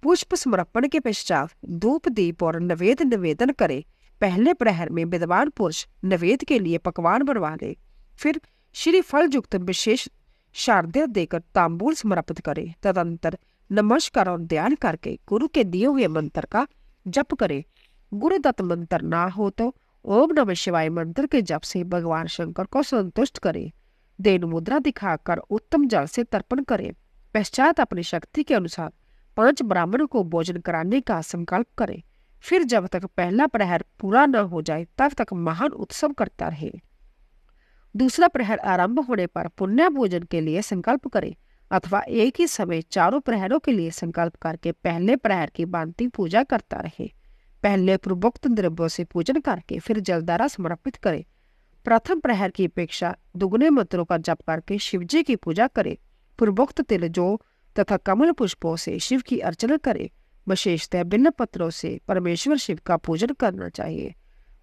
पुष्प समर्पण के पश्चात धूप दीप और नवेद निवेदन करे। पहले प्रहर में विद्वान पुरुष नवेद के लिए पकवान बनवा ले। फिर श्री फल युक्त विशेष शारदे देकर तांबूल समर्पित करे। तदंतर नमस्कार और ध्यान करके गुरु के दिए हुए मंत्र का जप करे। गुरु दत्त मंत्र ना हो तो ओम नमः शिवाय मंत्र के जप से भगवान शंकर को संतुष्ट करे। देन मुद्रा दिखाकर उत्तम जल से तर्पण करे। पश्चात अपनी शक्ति के अनुसार 5 ब्राह्मणों को भोजन कराने का संकल्प करे। फिर जब तक पहला प्रहर पूरा न हो जाए तब तक महान उत्सव करता रहे। दूसरा प्रहर आरंभ होने पर पुण्य भोजन के लिए संकल्प करे अथवा एक ही समय चारों प्रहरों के लिए संकल्प करके पहले प्रहर की भांति पूजा करता रहे। पहले पूर्वोक्त द्रव्यों से पूजन करके फिर जलधारा समर्पित करे। प्रथम प्रहर की अपेक्षा दुगने मंत्रों का जप करके शिवजी की पूजा करे। पूर्वोक्त तिल जो तथा कमल पुष्पों से शिव की अर्चना करे। विशेषतः बिल्व पत्रों से परमेश्वर शिव का पूजन करना चाहिए।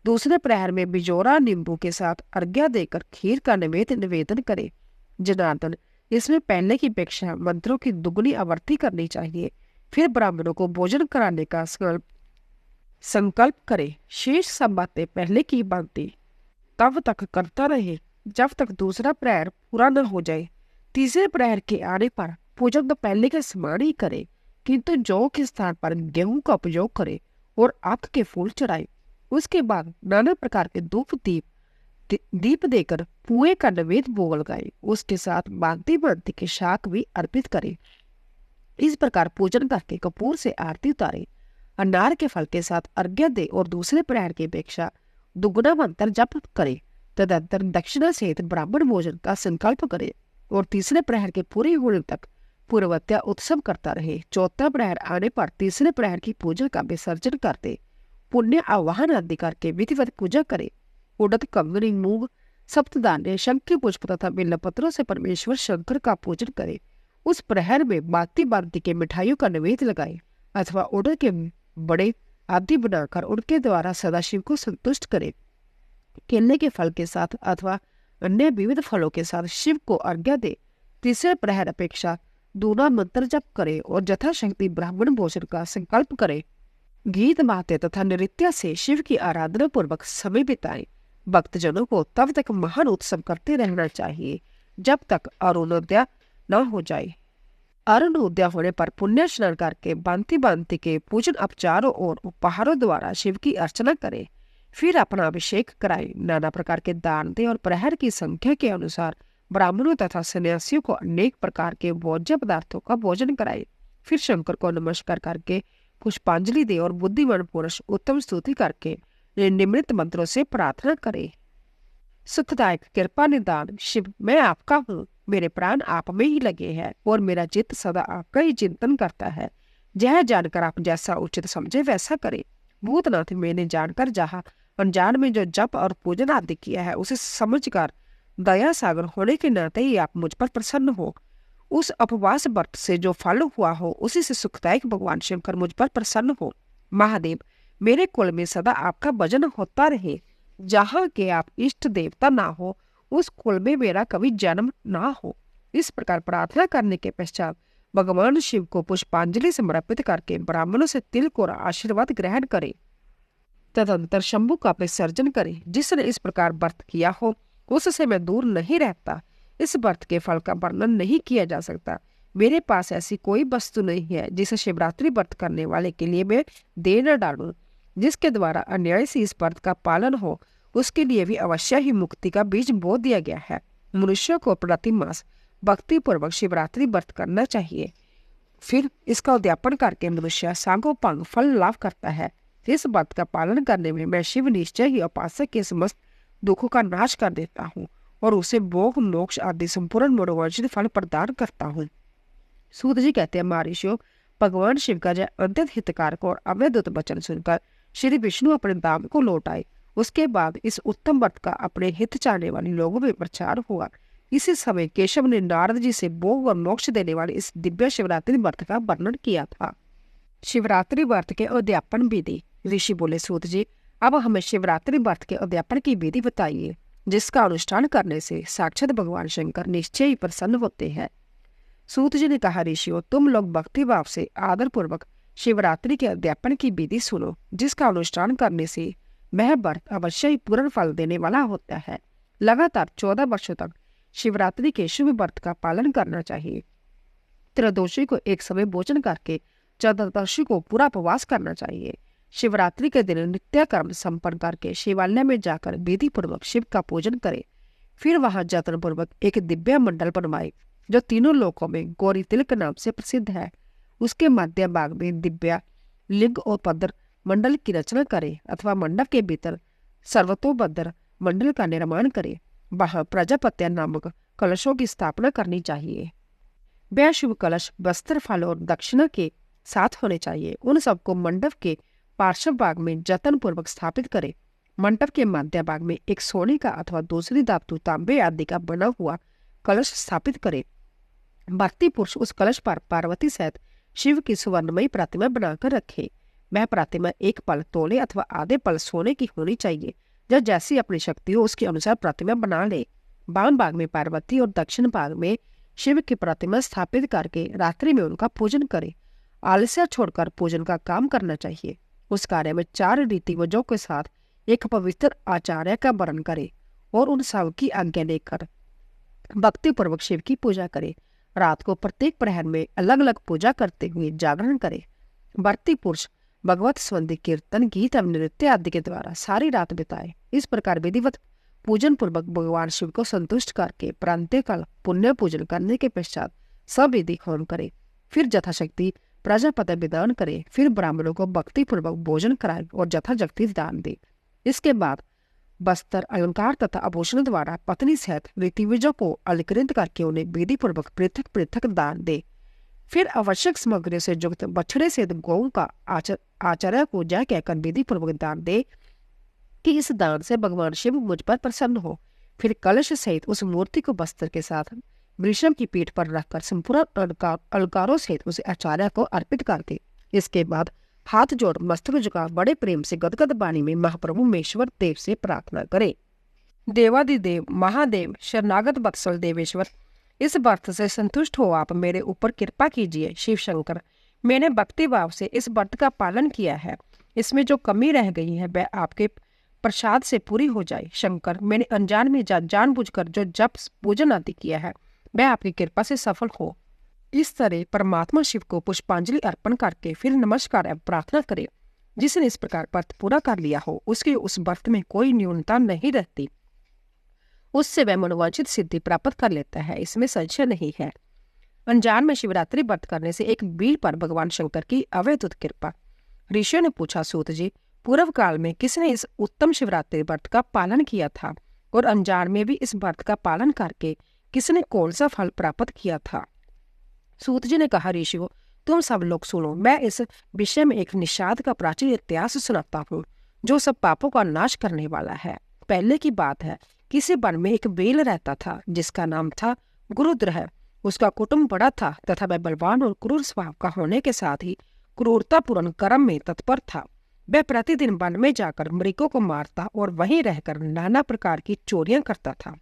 दूसरे प्रहर में बिजोरा नींबू के साथ अर्घ्य देकर खीर का नैवेद्य निवेदन करे। जनार्दन, इसमें पहले की अपेक्षा मंत्रों की दुगनी आवर्ती करनी चाहिए। फिर ब्राह्मणों को भोजन कराने का संकल्प करे। शेष सब बातें पहले की भांति तब तक करता रहे जब तक दूसरा प्रहर पूरा न हो जाए। तीसरे प्रहर के आने पर पूजन तो पहले के समान ही करे, किंतु जौ के स्थान पर गेहूं का उपयोग करे और आक के फूल चढ़ाए। उसके बाद नाना प्रकार के धूप दीप देकर पुए का नैवेद्य भोग लगाए। उसके साथ भांति भांति के शाक भी अर्पित करे। इस प्रकार पूजन करके कपूर से आरती उतारे। अनार के फल के साथ अर्घ्य दे और दूसरे प्रहर की अपेक्षा दुगुना मंत्र जप करे। तदंतर दक्षिणा सहित ब्राह्मण भोजन का संकल्प करे और तीसरे प्रहर के पूरे होने तक पूर्वत्या उत्सव करता रहे। चौथा प्रहर आने पर तीसरे प्रहर की पूजा का विसर्जन करते पुण्य आवाहन आदि करके विधिवत पूजा करे। उड़द, कंगनी, मूंग, सप्तधान्य, शंख पुष्प तथा बिल्व पत्रों से परमेश्वर शंकर का पूजन करे। उस प्रहर में बाती बाती के मिठाइयों का नैवेद्य लगाए अथवा उड़द के बड़े आदि बनाकर उनके द्वारा सदाशिव को संतुष्ट करे। केले के फल के साथ अथवा अन्य विविध फलों के साथ शिव को अर्घ्य दे। तीसरे प्रहर अपेक्षा दूना मंत्र जप करे और यथाशक्ति ब्राह्मण भोजन का संकल्प करे। गीत बातें तथा नृत्य से शिव की आराधना पूर्वक समय बिताए। भक्तजनों को तब तक महान उत्सव करते रहना चाहिए जब तक अरुणोदय न हो जाए। अरुणोदय होने पर पुण्य स्नान करके भांति भांति के पूजन उपचारों और उपहारों द्वारा शिव की अर्चना करे। फिर अपना अभिषेक कराए। नाना प्रकार के दान दे और प्रहर की संख्या के अनुसार ब्राह्मणों तथा सन्यासियों को अनेक प्रकार के भोज्य पदार्थों का भोजन कराए। फिर शंकर को नमस्कार करके पुष्पांजलि दे और बुद्धिमान पुरुष उत्तम स्तुति करके निम्रित मंत्रों से प्रार्थना करे। सुखदायक कृपा निदान शिव, मैं आपका हूँ, मेरे प्राण आप में ही लगे हैं और मेरा चित्त सदा आपका ही चिंतन करता है। यह जानकर आप जैसा उचित समझे वैसा करे। भूतनाथ, मैंने जानकर जहाँ अनजान में जो जप और पूजन आदि किया है उसे समझकर दया सागर होने के नाते ही आप मुझ पर प्रसन्न हो। उस उपवास व्रत से जो फल हुआ हो उसी से सुखदायक भगवान शंकर मुझ पर प्रसन्न हो। महादेव, मेरे कुल में सदा आपका भजन होता रहे। जहाँ के आप इष्ट देवता ना हो उस कुल में मेरा कभी जन्म ना हो। इस प्रकार प्रार्थना करने के पश्चात भगवान शिव को पुष्पांजलि समर्पित करके ब्राह्मणों से तिलक और आशीर्वाद ग्रहण करे। तदंतर शंभु का विसर्जन करे। जिसने इस प्रकार व्रत किया हो उससे मैं दूर नहीं रहता। इस व्रत के फल का वर्णन नहीं किया जा सकता। मेरे पास ऐसी कोई वस्तु नहीं है जिसे शिवरात्रि व्रत करने वाले के लिए मैं दे न डालूं। जिसके द्वारा अन्याय से इस व्रत का पालन हो उसके लिए भी अवश्य ही मुक्ति का बीज बो दिया गया है। मनुष्य को प्रति मास भक्ति पूर्वक शिवरात्रि व्रत करना चाहिए। फिर इसका उद्यापन करके मनुष्य सांगोपांग फल लाभ करता है। इस व्रत का पालन करने में मैं शिव निश्चय ही उपासक के समस्त दुखों का नाश कर देता हूँ और उसे भोग मोक्ष आदि संपूर्ण मनोवांछित फल प्रदान करता हूँ। सूत जी कहते हैं, महर्षियों, भगवान शिव का जय अत्यंत हितकारक और अवैधुत वचन सुनकर श्री विष्णु अपने धाम को लौट आए। उसके बाद इस उत्तम व्रत का अपने हित चाहने वाले लोगों में प्रचार हुआ। इसी समय केशव ने नारद जी से भोग और मोक्ष देने वाले इस दिव्य शिवरात्रि व्रत का वर्णन किया था। शिवरात्रि व्रत के अध्यापन विधि। ऋषि बोले, सूत जी, अब हमें शिवरात्रि व्रत के अध्यापन की विधि बताइए जिसका अनुष्ठान करने से साक्षात भगवान शंकर निश्चय ही प्रसन्न होते हैं। सूत जी ने कहा, ऋषियों, तुम लोग भक्ति भाव से आदर पूर्वक शिवरात्रि के अध्यापन की विधि सुनो, जिसका अनुष्ठान करने से वह व्रत अवश्य ही पूर्ण फल देने वाला होता है। लगातार 14 वर्षों तक शिवरात्रि के शुभ व्रत का पालन करना चाहिए। त्रयोदशी को एक समय भोजन करके चतुर्दशी को पूरा उपवास करना चाहिए। शिवरात्रि के दिन नित्य कर्म संपन्न करके शिवालय में जाकर विधि पूर्वक शिव का पूजन करें। फिर वहां जतन पूर्वक एक दिव्य मंडल बनवाए जो तीनों लोकों में गौरी तिलक नाम से प्रसिद्ध है। उसके मध्य भाग में दिव्य लिंग और पद्र मंडल की रचना करे अथवा मंडप के भीतर सर्वतोभद्र मंडल का निर्माण करे। वहां प्रजापत्य नामक कलशों की स्थापना करनी चाहिए। वह शुभ कलश वस्त्र, फल और दक्षिणा के साथ होने चाहिए। उन सबको मंडप के पार्श्व भाग में जतन पूर्वक स्थापित करे। मंडप के मध्य भाग में एक सोने का अथवा दूसरी धातु, तांबे आदि का बना हुआ कलश स्थापित करे। भक्ति पुरुष उस कलश पर पार्वती सहित शिव की सुवर्णमयी प्रतिमा बनाकर रखे। वह प्रतिमा एक पल तोले अथवा आधे पल सोने की होनी चाहिए। जब जैसी अपनी शक्ति हो उसके अनुसार प्रतिमा बना ले। वाम भाग में पार्वती और दक्षिण भाग में शिव की प्रतिमा स्थापित करके रात्रि में उनका पूजन करे। आलस्य छोड़कर पूजन का काम करना चाहिए। उस कार्य में 4 रीतिवजों के साथ एक पवित्र आचार्य का वर्ण करे और उन सब की आज्ञा लेकर भक्ति पूर्वक शिव की पूजा करे। रात को प्रत्येक प्रहर में अलग अलग पूजा करते हुए जागरण करे। भक्ति पुरुष भगवत संबंधी कीर्तन, गीत एवं नृत्य आदि के द्वारा सारी रात बिताए। इस प्रकार विधिवत पूजन पूर्वक भगवान शिव को संतुष्ट करके प्रांतःकाल पुण्य पूजन करने के पश्चात सविधि होम करे। फिर यथाशक्ति प्रजापति विधान करे। फिर ब्राह्मणों को भक्ति पूर्वक भोजन कराए और यथाशक्ति दान दे। इसके बाद वस्त्र, अलंकार तथा आभूषण द्वारा पत्नी सहित रीतिविजों को अलंकृत करके उन्हें विधि पूर्वक पृथक पृथक दान दे। फिर आवश्यक सामग्री से युक्त बछड़े से गौ का आचार्य को जय कहकर विधि पूर्वक दान दे कि इस दान से भगवान शिव मुझ पर प्रसन्न हो। फिर कलश सहित उस मूर्ति को वस्त्र के साथ वृषभ की पीठ पर रखकर संपूर्ण अलंकारों सहित उसे आचार्य को अर्पित कर दे। इसके बाद हाथ जोड़ मस्तक झुका बड़े प्रेम से गदगद वाणी में महाप्रभु महेश्वर देव से प्रार्थना करे। देवादिदेव महादेव शरणागत वत्सल देवेश्वर, इस व्रत से संतुष्ट हो आप मेरे ऊपर कृपा कीजिए। शिव शंकर, मैंने भक्ति भाव से इस व्रत का पालन किया है। इसमें जो कमी रह गई है वह आपके प्रसाद से पूरी हो जाए। शंकर, मैंने अनजान में जानबूझकर जो जप पूजन आदि किया है वह आपकी कृपा से सफल हो। इस तरह परमात्मा शिव को पुष्पांजलि अर्पण करके फिर नमस्कार एवं प्रार्थना करे। जिसने इस प्रकार व्रत पूरा कर लिया हो उसके उस व्रत में कोई न्यूनता नहीं रहती उससे वह मनोवांछित सिद्धि प्राप्त कर लेता है, इसमें संशय नहीं है। अनजान में शिवरात्रि व्रत करने से एक बीड़ पर भगवान शंकर की अवैधुत कृपा। ऋषियों ने पूछा, सूत जी, पूर्व काल में किसने इस उत्तम शिवरात्रि व्रत का पालन किया था, और अनजान में भी इस व्रत का पालन करके किसने कौन सा फल प्राप्त किया था? सूत जी ने कहा, ऋषियों, तुम सब लोग सुनो, मैं इस विषय में एक निषाद का प्राचीन इतिहास सुनाता हूँ, जो सब पापों का नाश करने वाला है। पहले की बात है, किसी वन में एक बेल रहता था जिसका नाम था गुरुद्रह। उसका कुटुंब बड़ा था तथा वह बलवान और क्रूर स्वभाव का होने के साथ ही क्रूरतापूर्ण कर्म में तत्पर था। वह प्रतिदिन वन में जाकर मृगों को मारता और वहीं रहकर नाना प्रकार की चोरियां करता था।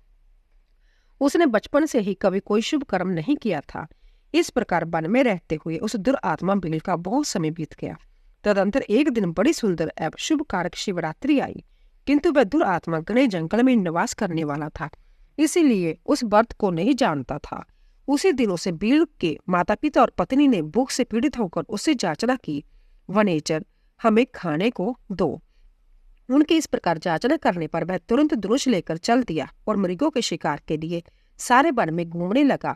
उसने बचपन से ही कभी कोई शुभ कर्म नहीं किया था। इस प्रकार वन में रहते हुए उस दुरात्मा बिल का बहुत समय बीत गया। तदंतर एक दिन बड़ी सुंदर एवं शुभ कारक शिवरात्रि आई, किंतु वह दुरात्मा घने जंगल में निवास करने वाला था, इसीलिए उस व्रत को नहीं जानता था। उसी दिन उसे बील के माता पिता और पत्नी ने भूख से पीड़ित होकर उससे याचना की, वनेचर, हमें खाने को दो। उनके इस प्रकार याचना करने पर वह तुरंत धनुष लेकर चल दिया और मृगों के शिकार के लिए सारे वन में घूमने लगा।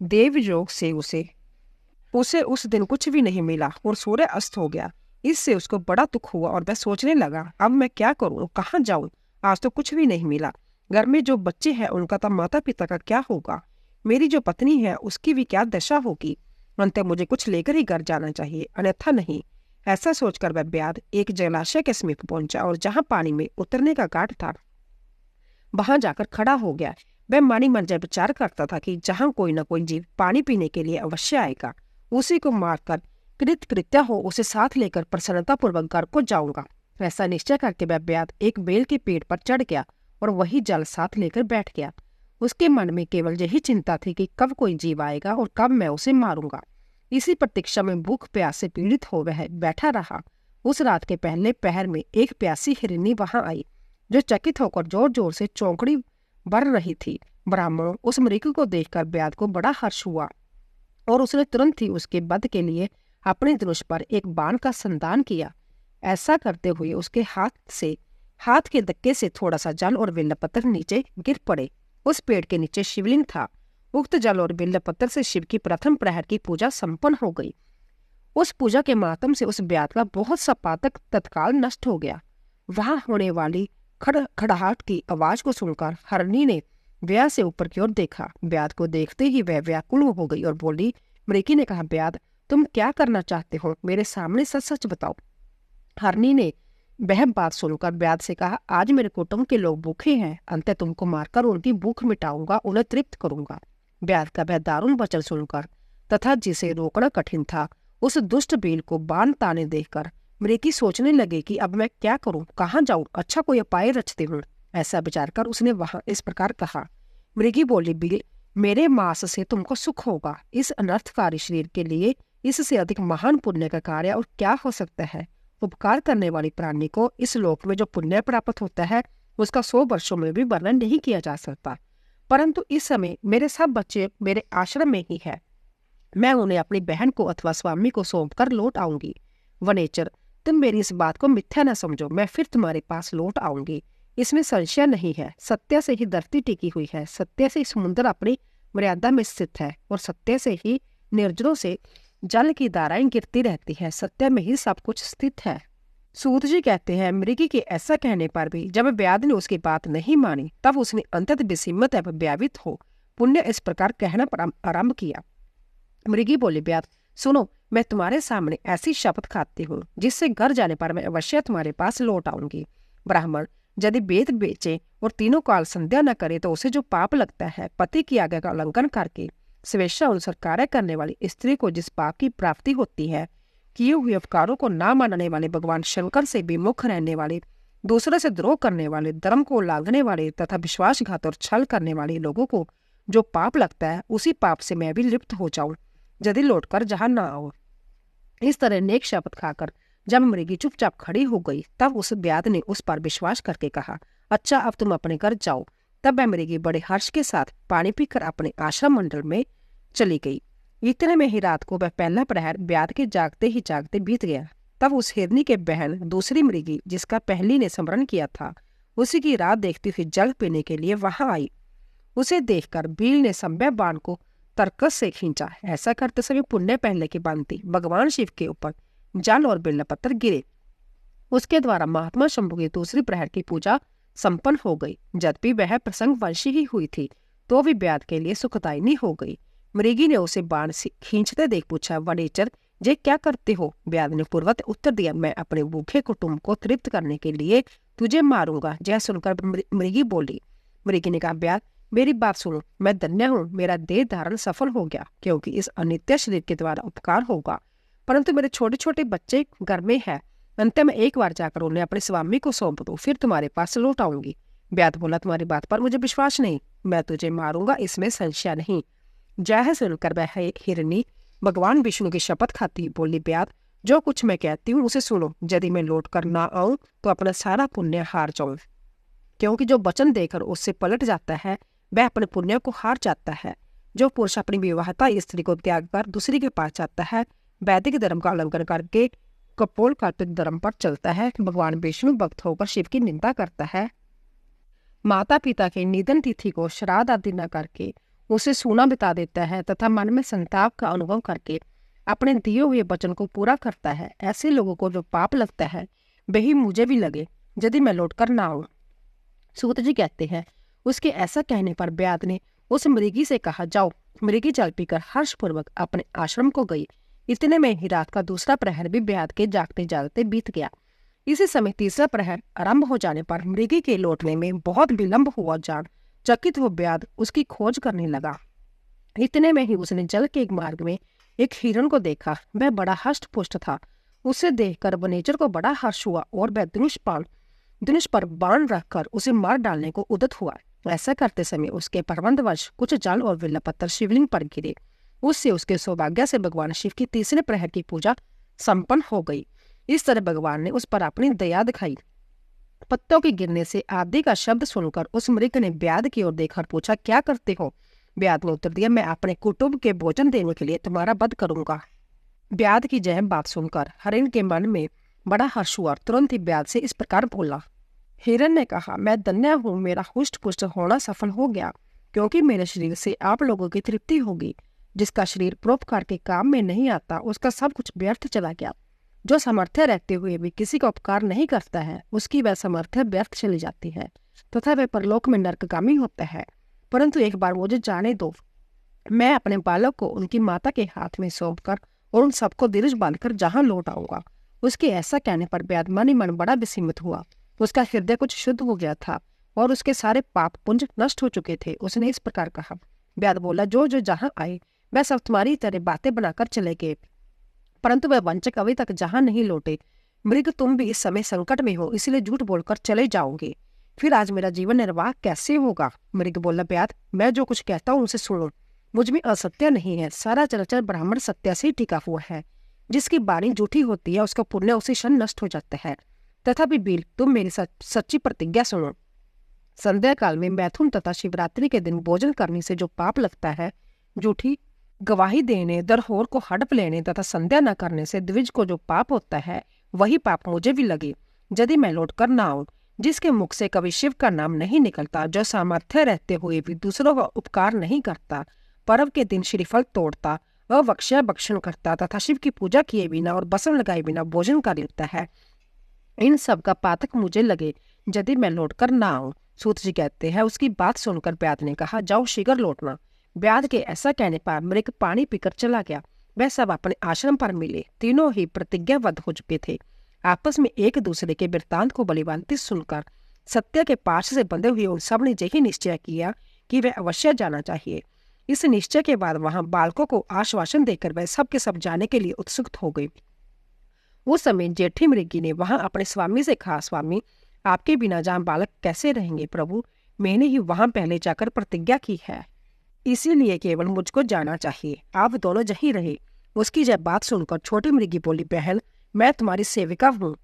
देवयोग से उसे उस दिन कुछ भी नहीं मिला और सूर्य अस्त हो गया। इससे उसको बड़ा दुख हुआ और वह सोचने लगा, अब मैं क्या करूं, कहाँ जाऊं, आज तो कुछ भी नहीं मिला। घर में जो बच्चे हैं उनका तो माता पिता का क्या होगा, मेरी जो पत्नी है उसकी भी क्या दशा होगी। अंत मुझे कुछ लेकर ही घर जाना चाहिए, अन्यथा नहीं। ऐसा सोचकर वह ब्याध एक जलाशय के समीप पहुंचा और जहां पानी में उतरने का घाट था वहां जाकर खड़ा हो गया। वह मानी मन जब विचार करता था कि जहां कोई न कोई जीव पानी पीने के लिए अवश्य आएगा, उसी को मारकर कृत्य हो उसे साथ लेकर प्रसन्नता पूर्वक घर को जाऊंगा। ऐसा निश्चय करके वह ब्याध एक बेल के पेड़ पर चढ़ गया और वही जल साथ लेकर बैठ गया। उसके मन में केवल यही चिंता थी कि कब कोई जीव आएगा और कब मैं उसे मारूंगा। इसी प्रतीक्षा में भूख प्यास से पीड़ित हो वह बैठा रहा। उस रात के पहले पहर में एक प्यासी हिरनी वहां आई, जो चकित होकर जोर जोर से चौंकड़ी भर रही थी। ब्राह्मणों, उस मृग को देखकर ब्याध को बड़ा हर्ष हुआ और उसने तुरंत ही उसके वध के लिए अपने धनुष पर एक बाण का संधान किया। ऐसा करते हुए उसके हाथ के धक्के से थोड़ा सा जल और बेलपत्र नीचे गिर पड़े। उस पेड़ के नीचे शिवलिंग था। उक्त जल और बेलपत्र से शिव की प्रथम प्रहर की पूजा संपन्न हो गई। उस पूजा के मातम से उस ब्याध का बहुत सा पातक तत्काल नष्ट हो गया। वहां होने वाली खड़खड़ाहट की आवाज को सुनकर हरणी ने ब्याध से ऊपर की ओर देखा। ब्याध को देखते ही वह व्याकुल हो गई और बोली। मृगी ने कहा, ब्याध, तुम क्या करना चाहते हो, मेरे सामने सच सच बताओ। हरणी ने वह बात सुनकर ब्याध से कहा, आज मेरे कुटुंब के लोग भूखे हैं, अंत तुमको मारकर उनकी भूख मिटाऊंगा, उन्हें तृप्त करूंगा। ब्याध का वह दारुण वचन सुनकर तथा जिसे रोकना कठिन था, उस दुष्ट बेल को बाण ताने देखकर मृगी सोचने लगे कि अब मैं क्या करूं, कहाँ जाऊं, अच्छा कोई उपाय रचते हूं। ऐसा विचार कर उसने वहां इस प्रकार कहा। मृगी बोली, बेल, मेरे मांस से तुमको सुख होगा। इस अनर्थकारी शरीर के लिए इससे अधिक महान पुण्य का कार्य और क्या हो सकता है। उपकार करने वाली प्राणी को इस लोक में जो पुण्य प्राप्त होता है उसका 100 वर्षों में भी वर्णन नहीं किया जा सकता। परंतु इस समय मेरे सब बच्चे मेरे आश्रम में ही है। मैं उन्हें अपनी बहन को अथवा स्वामी को सौंप कर लौट आऊंगी। वनेचर, तुम मेरी इस बात को मिथ्या न समझो, मैं फिर तुम्हारे पास लौट आऊंगी, इसमें संशय नहीं है। सत्य से ही धरती टिकी हुई है, सत्य से समुद्र अपनी मर्यादा में स्थित है और सत्य से ही निर्जरों से जल की धाराएं गिरती रहती है। सत्य में ही सब कुछ स्थित है। सूत जी कहते हैं, मृगी के ऐसा कहने पर भी जब ब्याध ने उसकी बात नहीं मानी, तब उसने अंततः विस्मित एवं व्यावित हो पुण्य इस प्रकार कहना आरंभ किया। मृगी बोली, ब्याध, सुनो, मैं तुम्हारे सामने ऐसी शपथ खाती हूँ जिससे घर जाने पर मैं अवश्य तुम्हारे पास लौट आऊंगी। ब्राह्मण, यदि वेद बेचे और तीनों काल संध्या न करे तो उसे जो पाप लगता है, पति की आज्ञा का उल्लंघन करके स्वेच्छा अनुसार कार्य करने वाली स्त्री को जिस पाप की प्राप्ति होती है, किए हुए उपकारों को ना मानने वाले, भगवान शंकर से विमुख रहने वाले, दूसरे से द्रोह करने वाले, धर्म को उल्लंघने वाले तथा विश्वासघात और छल करने वाले लोगों को जो पाप लगता है, उसी पाप से मैं भी लिप्त हो जाऊं यदि लौटकर जहां ना आओ। इस तरह नेक शपथ खाकर जब मृगी चुपचाप खड़ी हो गई, तब उस ब्याध ने उस पर विश्वास करके कहा, अच्छा, अब तुम अपने घर जाओ। तब वह मृगी बड़े हर्ष के साथ पानी पीकर अपने आश्रम मंडल में चली गई। इतने में ही रात को वह पहला प्रहर ब्याध के जागते ही जागते बीत गया। तब उस हिरनी के बहन दूसरी मृगी, जिसका पहली ने स्मरण किया था, उसी की राह देखती हुई जल पीने के लिए वहां आई। उसे देखकर भील ने संभव बाण को तरकस से खींचा। ऐसा करते समय पुण्य पहले की भांति भगवान शिव के ऊपर जल और बेलपत्र गिरे। उसके द्वारा महात्मा शंभु की दूसरी प्रहर की पूजा संपन्न हो गई। जब भी वह प्रसंग वंशी ही हुई थी तो भी ब्याद के लिए सुखदायिनी हो गई। मृगी ने उसे बाण खींचते देख पूछा, वनेचर जे क्या करते हो? ब्याद ने पूर्वत उत्तर दिया, मैं अपने भूखे कुटुंब को तृप्त करने के लिए तुझे मारूंगा। जय सुनकर मृगी बोली। मृगी ने कहा, ब्याद मेरी बात सुनो, मैं धन्य हूँ, मेरा देह धारण सफल हो गया, क्योंकि इस अनित्य शरीर के द्वारा उपकार होगा। परंतु मेरे छोटे छोटे बच्चे घर में है, अंत में एक बार जाकर उन्हें अपने स्वामी को सौंप दो, फिर तुम्हारे पास लौट आऊंगी। ब्याद बोला, तुम्हारी बात पर मुझे विश्वास नहीं, मैं तुझे मारूंगा, इसमें संशय नहीं। जय सुनकर वह हिरनी भगवान विष्णु की शपथ खाती बोली, ब्याद जो कुछ मैं कहती हूँ उसे सुनो। यदि मैं लौट कर ना आऊं तो अपना सारा पुण्य हार जाऊं, क्योंकि जो वचन देकर उससे पलट जाता है वह अपने पुण्य को हार जाता है। जो पुरुष अपनी विवाहता स्त्री को त्याग कर दूसरी के पास जाता है, वैदिक धर्म का उल्लंघन करके कपोल कल्पित धर्म पर चलता है, भगवान विष्णु भक्त होकर शिव की निंदा करता है, माता पिता के निधन तिथि को श्राद्ध आदि न करके उसे सूना बिता देता है तथा मन में संताप का अनुभव करके अपने दिए हुए वचन को पूरा करता है, ऐसे लोगों को जो पाप लगता है वही मुझे भी लगे यदि मैं लौटकर ना आऊं। सूत जी कहते हैं, उसके ऐसा कहने पर ब्याद ने उस मृगी से कहा, जाओ। मृगी जल पीकर हर्षपूर्वक अपने आश्रम को गई। इतने में ही रात का दूसरा प्रहर भी ब्याद के जागते जागते बीत गया। इसी समय तीसरा प्रहर आरंभ हो जाने पर मृगी के लौटने में बहुत विलंब हुआ जान चकित हो ब्याद उसकी खोज करने लगा। इतने में ही उसने जल के एक मार्ग में एक हिरण को देखा। वह बड़ा हष्ट पुष्ट था। उसे देखकर वनेचर को बड़ा हर्ष हुआ और वह धनुष पर बाण रखकर उसे मार डालने को उद्यत हुआ। ऐसा करते समय उसके परवंदवश कुछ जल और बेलपत्र शिवलिंग पर गिरे। उससे उसके सौभाग्य से भगवान शिव की तीसरे प्रहर की पूजा संपन्न हो गई। इस तरह भगवान ने उस पर अपनी दया दिखाई। पत्तों के गिरने से आदि का शब्द सुनकर उस मृग ने ब्याद की ओर देखकर पूछा, क्या करते हो? ब्याद ने उत्तर दिया, मैं अपने कुटुंब के भोजन देने के लिए तुम्हारा वध करूंगा। ब्याद की जय बात सुनकर हरिण के मन में बड़ा हर्ष हुआ। तुरंत ही ब्याद से इस प्रकार बोला। हिरण ने कहा, मैं धन्य हूँ, मेरा हुष्ट पुष्ट होना सफल हो गया, क्योंकि मेरे शरीर से आप लोगों की तृप्ति होगी। जिसका शरीर परोपकार के काम में नहीं आता उसका सब कुछ व्यर्थ चला गया। जो सामर्थ्य रहते हुए भी किसी का उपकार नहीं करता है उसकी वह सामर्थ्य व्यर्थ चली जाती है तथा वह परलोक में नरकगामी होता है। परंतु एक बार मुझे जाने दो, मैं अपने बालक को उनकी माता के हाथ में सौंप कर और उन सबको दिलज बांधकर जहां लौट आऊंगा। उसके ऐसा कहने पर ब्याद मन ही मन बड़ा विस्मित हुआ। उसका हृदय कुछ शुद्ध हो गया था और उसके सारे पाप पुंज नष्ट हो चुके थे। उसने इस प्रकार कहा। ब्याद बोला, जो जो जहां आए वह सब तुम्हारी तरह बातें बनाकर चले गए, परंतु वह वंचक अभी तक जहां नहीं लौटे। मृग, तुम भी इस समय संकट में हो, इसलिए झूठ बोलकर चले जाओगे, फिर आज मेरा जीवन निर्वाह कैसे होगा? मृग बोला, ब्याद मैं जो कुछ कहता हूँ उसे सुनो। मुझ में असत्य नहीं है, सारा चराचर ब्राह्मण सत्य से टिका हुआ है। जिसकी वाणी झूठी होती है उसका पुण्य उसी क्षण नष्ट हो जाता है। तथापि बील, तुम मेरी सच्ची प्रतिज्ञा सुनो। संध्या काल में मैथुन तथा शिवरात्रि के दिन भोजन करने से जो पाप लगता है, झूठी गवाही देने, दरहोर को हड़प लेने तथा संध्या न करने से द्विज को जो पाप होता है वही पाप मुझे भी लगे यदि मैं लौट कर न आऊं। जिसके मुख से कभी शिव का नाम नहीं निकलता, जो सामर्थ्य रहते हुए भी दूसरों का उपकार नहीं करता, पर्व के दिन श्रीफल तोड़ता, अवक्ष्य भक्षण करता तथा शिव की पूजा किए बिना और बसन लगाए बिना भोजन कर लेता है, इन सब का पातक मुझे लगे यदि मैं लौट कर ना आऊं। सूत जी कहते हैं, उसकी बात सुनकर ब्याद ने कहा, जाओ शीघ्र लौटना। ब्याद के ऐसा कहने पर मृग पानी पीकर चला गया। वह सब अपने आश्रम पर मिले। तीनों ही प्रतिज्ञाबद्ध हो चुके थे। आपस में एक दूसरे के वृत्तांत को बलिवांति सुनकर सत्य के पाश से बंधे हुए उन सब ने यही निश्चय किया कि वह अवश्य जाना चाहिए। इस निश्चय के बाद वहां बालकों को आश्वासन देकर वह सब के सब जाने के लिए उत्सुक हो गई। उस समय जेठी मृगी ने वहां अपने स्वामी से कहा, स्वामी आपके बिना जहां बालक कैसे रहेंगे? प्रभु, मैंने ही वहां पहले जाकर प्रतिज्ञा की है, इसीलिए केवल मुझको जाना चाहिए, आप दोनों जही रहे। उसकी जब बात सुनकर छोटी मृगी बोली, बहन मैं तुम्हारी सेविका हूँ,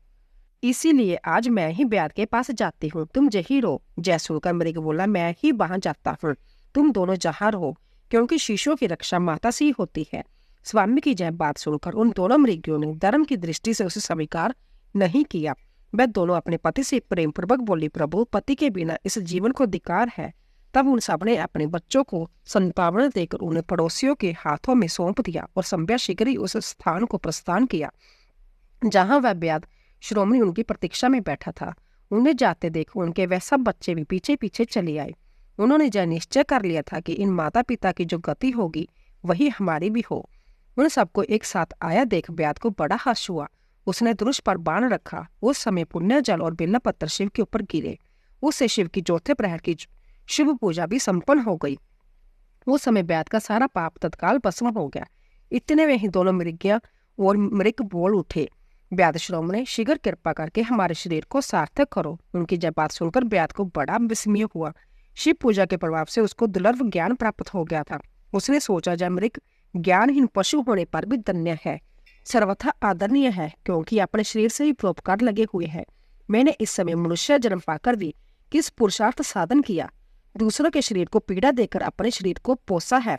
इसीलिए आज मैं ही ब्याद के पास जाती हूँ, तुम जही रहो। जय सुनकर मृग बोला, मैं ही वहां जाता हूँ, तुम दोनों जहाँ रहो, क्योंकि शिशुओं की रक्षा माता से ही होती है। स्वामी की जय बात सुनकर उन दोनों मृगियों ने धर्म की दृष्टि से उसे स्वीकार नहीं किया। वह दोनों अपने पति से प्रेम पूर्वक बोली, प्रभु, पति के बिना इस जीवन को धिक्कार है। तब उन सबने अपने बच्चों को संतावना देकर उन्हें पड़ोसियों के हाथों में सौंप दिया और संध्या शीघ्र ही उस स्थान को प्रस्थान किया जहां वह ब्याद श्रोमणी उनकी प्रतीक्षा में बैठा था। उन्हें जाते देख उनके वह सब बच्चे भी पीछे पीछे चले आए। उन्होंने यह निश्चय कर लिया था कि इन माता पिता की जो गति होगी वही हमारी भी हो। उन सबको एक साथ आया देख ब्याद को बड़ा हर्ष हुआ। उसने धनुष पर बाण रखा। उस समय पुण्य जल और बिल्ला पत्थर शिव के ऊपर गिरे। उससे शिव की चौथे प्रहर की शुभ पूजा भी संपन्न हो गई। उस समय ब्याद का सारा पाप तत्काल भस्म हो गया। इतने में ही दोनों मृगियां और मृग बोल उठे, ब्याद श्रोमणी, शीघ्र कृपा करके हमारे शरीर को सार्थक करो। उनकी जब बात सुनकर ब्याद को बड़ा विस्मय हुआ। शिव पूजा के प्रभाव से उसको दुर्लभ ज्ञान प्राप्त हो गया था। उसने सोचा, जब मृग ज्ञानहीन पशु होने पर भी धन्य है, सर्वथा आदरणीय है, क्योंकि अपने शरीर से ही परोपकार लगे हुए हैं। मैंने इस समय मनुष्य जन्म पाकर भी किस पुरुषार्थ साधन किया, दूसरों के शरीर को पीड़ा देकर अपने शरीर को पोसा है,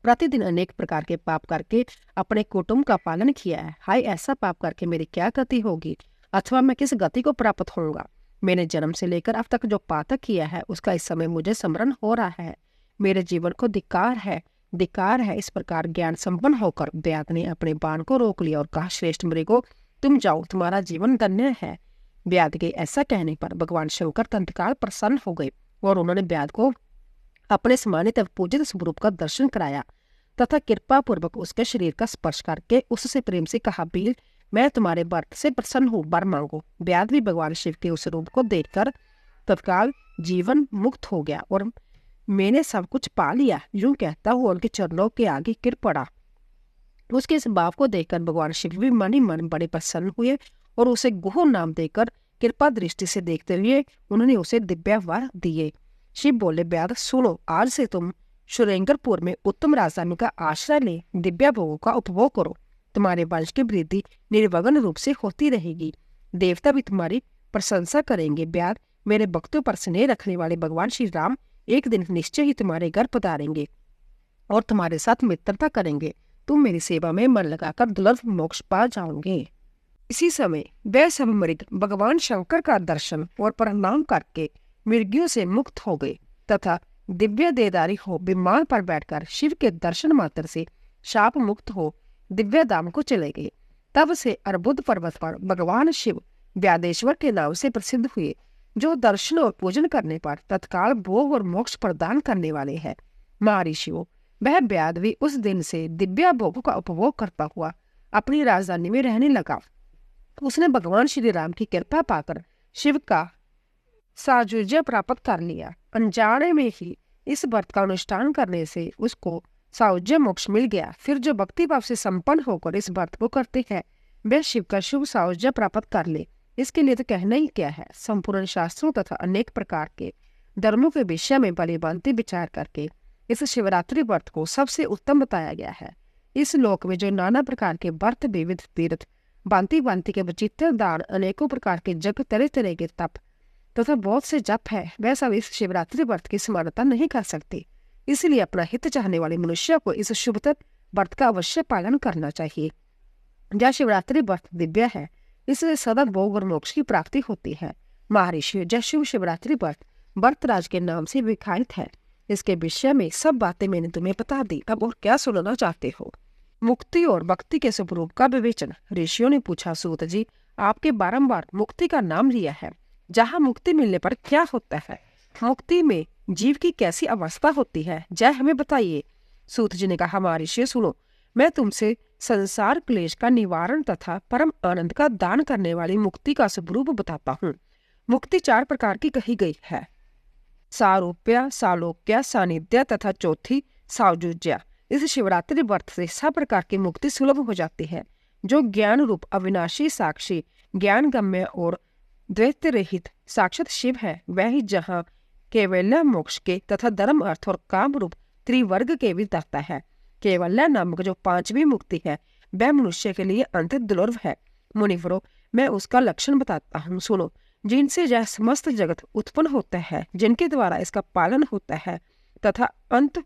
प्रतिदिन अनेक प्रकार के पाप करके अपने कुटुंब का पालन किया है। हाय, ऐसा पाप करके मेरी क्या गति होगी, अथवा मैं किस गति को प्राप्त होऊंगा। मैंने जन्म से लेकर अब तक जो पातक किया है उसका इस समय मुझे स्मरण हो रहा है। मेरे जीवन को धिक्कार है, धिक्कार है। इस प्रकार ज्ञान संपन्न होकर ब्याद ने अपने बाण को रोक लिया और कहा, श्रेष्ठ मृगो, तुम जाओ, तुम्हारा जीवन धन्य है। ब्याद के ऐसा कहने पर भगवान शंकर तत्काल प्रसन्न हो गए और उन्होंने ब्याद को अपने सम्मानित एवं पूजित स्वरूप का दर्शन कराया तथा कृपा पूर्वक उसके शरीर का स्पर्श करके उससे प्रेम से कहा, बील, मैं तुम्हारे व्रत से प्रसन्न हूँ, वर मांगो। ब्याद भी भगवान शिव के उस रूप को देखकर तत्काल जीवन मुक्त हो गया और मैंने सब कुछ पा लिया, यूं कहता हुआ उनके चरणों के आगे गिर पड़ा। उसके इस भाव को देखकर भगवान शिव भी मन ही मन बड़े प्रसन्न हुए और उसे गुह नाम देकर कृपा दृष्टि से देखते हुए उन्होंने उसे दिव्य वर दिए। शिव बोले, ब्याद सुनो, आज से तुम शुरेंगरपुर में उत्तम राजधानी का आश्रय ले दिव्य भोगों का उपभोग करो। तुम्हारे वंश की वृद्धि निर्विघ्न रूप से होती रहेगी। देवता भी तुम्हारी प्रशंसा करेंगे। ब्याद, मेरे भक्तों पर स्नेह रखने वाले भगवान श्री राम एक दिन निश्चय ही तुम्हारे घर पधारेंगे और तुम्हारे साथ मित्रता करेंगे। तुम मेरी सेवा में मन लगाकर दुर्लभ मोक्ष पा जाओगे। इसी समय वह सब मृग भगवान शंकर का दर्शन और प्रणाम करके मृगियों से मुक्त हो गए तथा दिव्य देदारी हो विमान पर बैठकर शिव के दर्शन मात्र से शाप मुक्त हो दिव्य धाम को चले गए। तब से अर्बुद पर्वत पर भगवान शिव व्यादेश्वर के नाम से प्रसिद्ध हुए, जो दर्शन और पूजन करने पर तत्काल भोग और मोक्ष प्रदान करने वाले हैं। महर्षियों, वह ब्याद भी उस दिन से दिव्य भोगों का उपभोग करता हुआ अपनी राजधानी में रहने लगा। उसने भगवान श्री राम की कृपा पाकर शिव का सायुज्य प्राप्त कर लिया। अनजाने में ही इस व्रत का अनुष्ठान करने से उसको सायुज्य मोक्ष मिल गया। फिर जो भक्ति भाव से संपन्न होकर इस व्रत को करते हैं वे शिव का शुभ सायुज्य प्राप्त कर ले। इसके लिए तो कहना ही क्या है। संपूर्ण शास्त्रों तथा अनेक प्रकार के धर्मों के विषय में भली-भांति विचार करके इस शिवरात्रि व्रत को सबसे उत्तम बताया गया है। इस लोक में जो नाना प्रकार के व्रत, विविध तीर्थ, भांति भांति के विचित्र दान, अनेकों प्रकार के जप, तरह तरह के तप तथा बहुत से जप है, वह सब इस शिवरात्रि व्रत की समानता नहीं कर सकते। इसलिए अपना हित चाहने वाले मनुष्य को इस शुभतर व्रत का अवश्य पालन करना चाहिए। यह शिवरात्रि व्रत दिव्य है, इससे सदा भोग और मोक्ष की प्राप्ति होती है। महर्षि, यह शिव शिवरात्रि व्रत व्रतराज के नाम से विख्यात है। इसके विषय में सब बातें मैंने तुम्हें बता दी। अब और क्या सुनना चाहते हो? मुक्ति और भक्ति के स्वरूप का विवेचन। ऋषियों ने पूछा, सूत जी, आपके बारंबार मुक्ति का नाम लिया है, जहाँ मुक्ति मिलने पर क्या होता है? मुक्ति में जीव की कैसी अवस्था होती है, जय हमें बताइए। सूत जी ने कहा, महर्षि सुनो, मैं तुमसे संसार क्लेश का निवारण तथा परम आनंद का दान करने वाली मुक्ति का स्वरूप बताता हूँ। मुक्ति 4 प्रकार की कही गई है, सारूप्य, सालोक्य, सानिध्य तथा चौथी सायुज्य। इस शिवरात्रि व्रत से सब प्रकार की मुक्ति सुलभ हो जाती है। जो ज्ञान रूप अविनाशी साक्षी ज्ञान गम्य और द्वैत रहित साक्षात शिव है, वह ही जहाँ केवल्य मोक्ष के तथा धर्म, अर्थ और काम रूप त्रिवर्ग के भी दाता है। केवल्य नामक जो 5वीं मुक्ति है वह मनुष्य के लिए अंत दुर्लभ है। मुनिवरों, मैं उसका लक्षण बताता हूँ, सुनो। जिनसे यह समस्त जगत उत्पन्न होता है, जिनके द्वारा इसका पालन होता है तथा अंत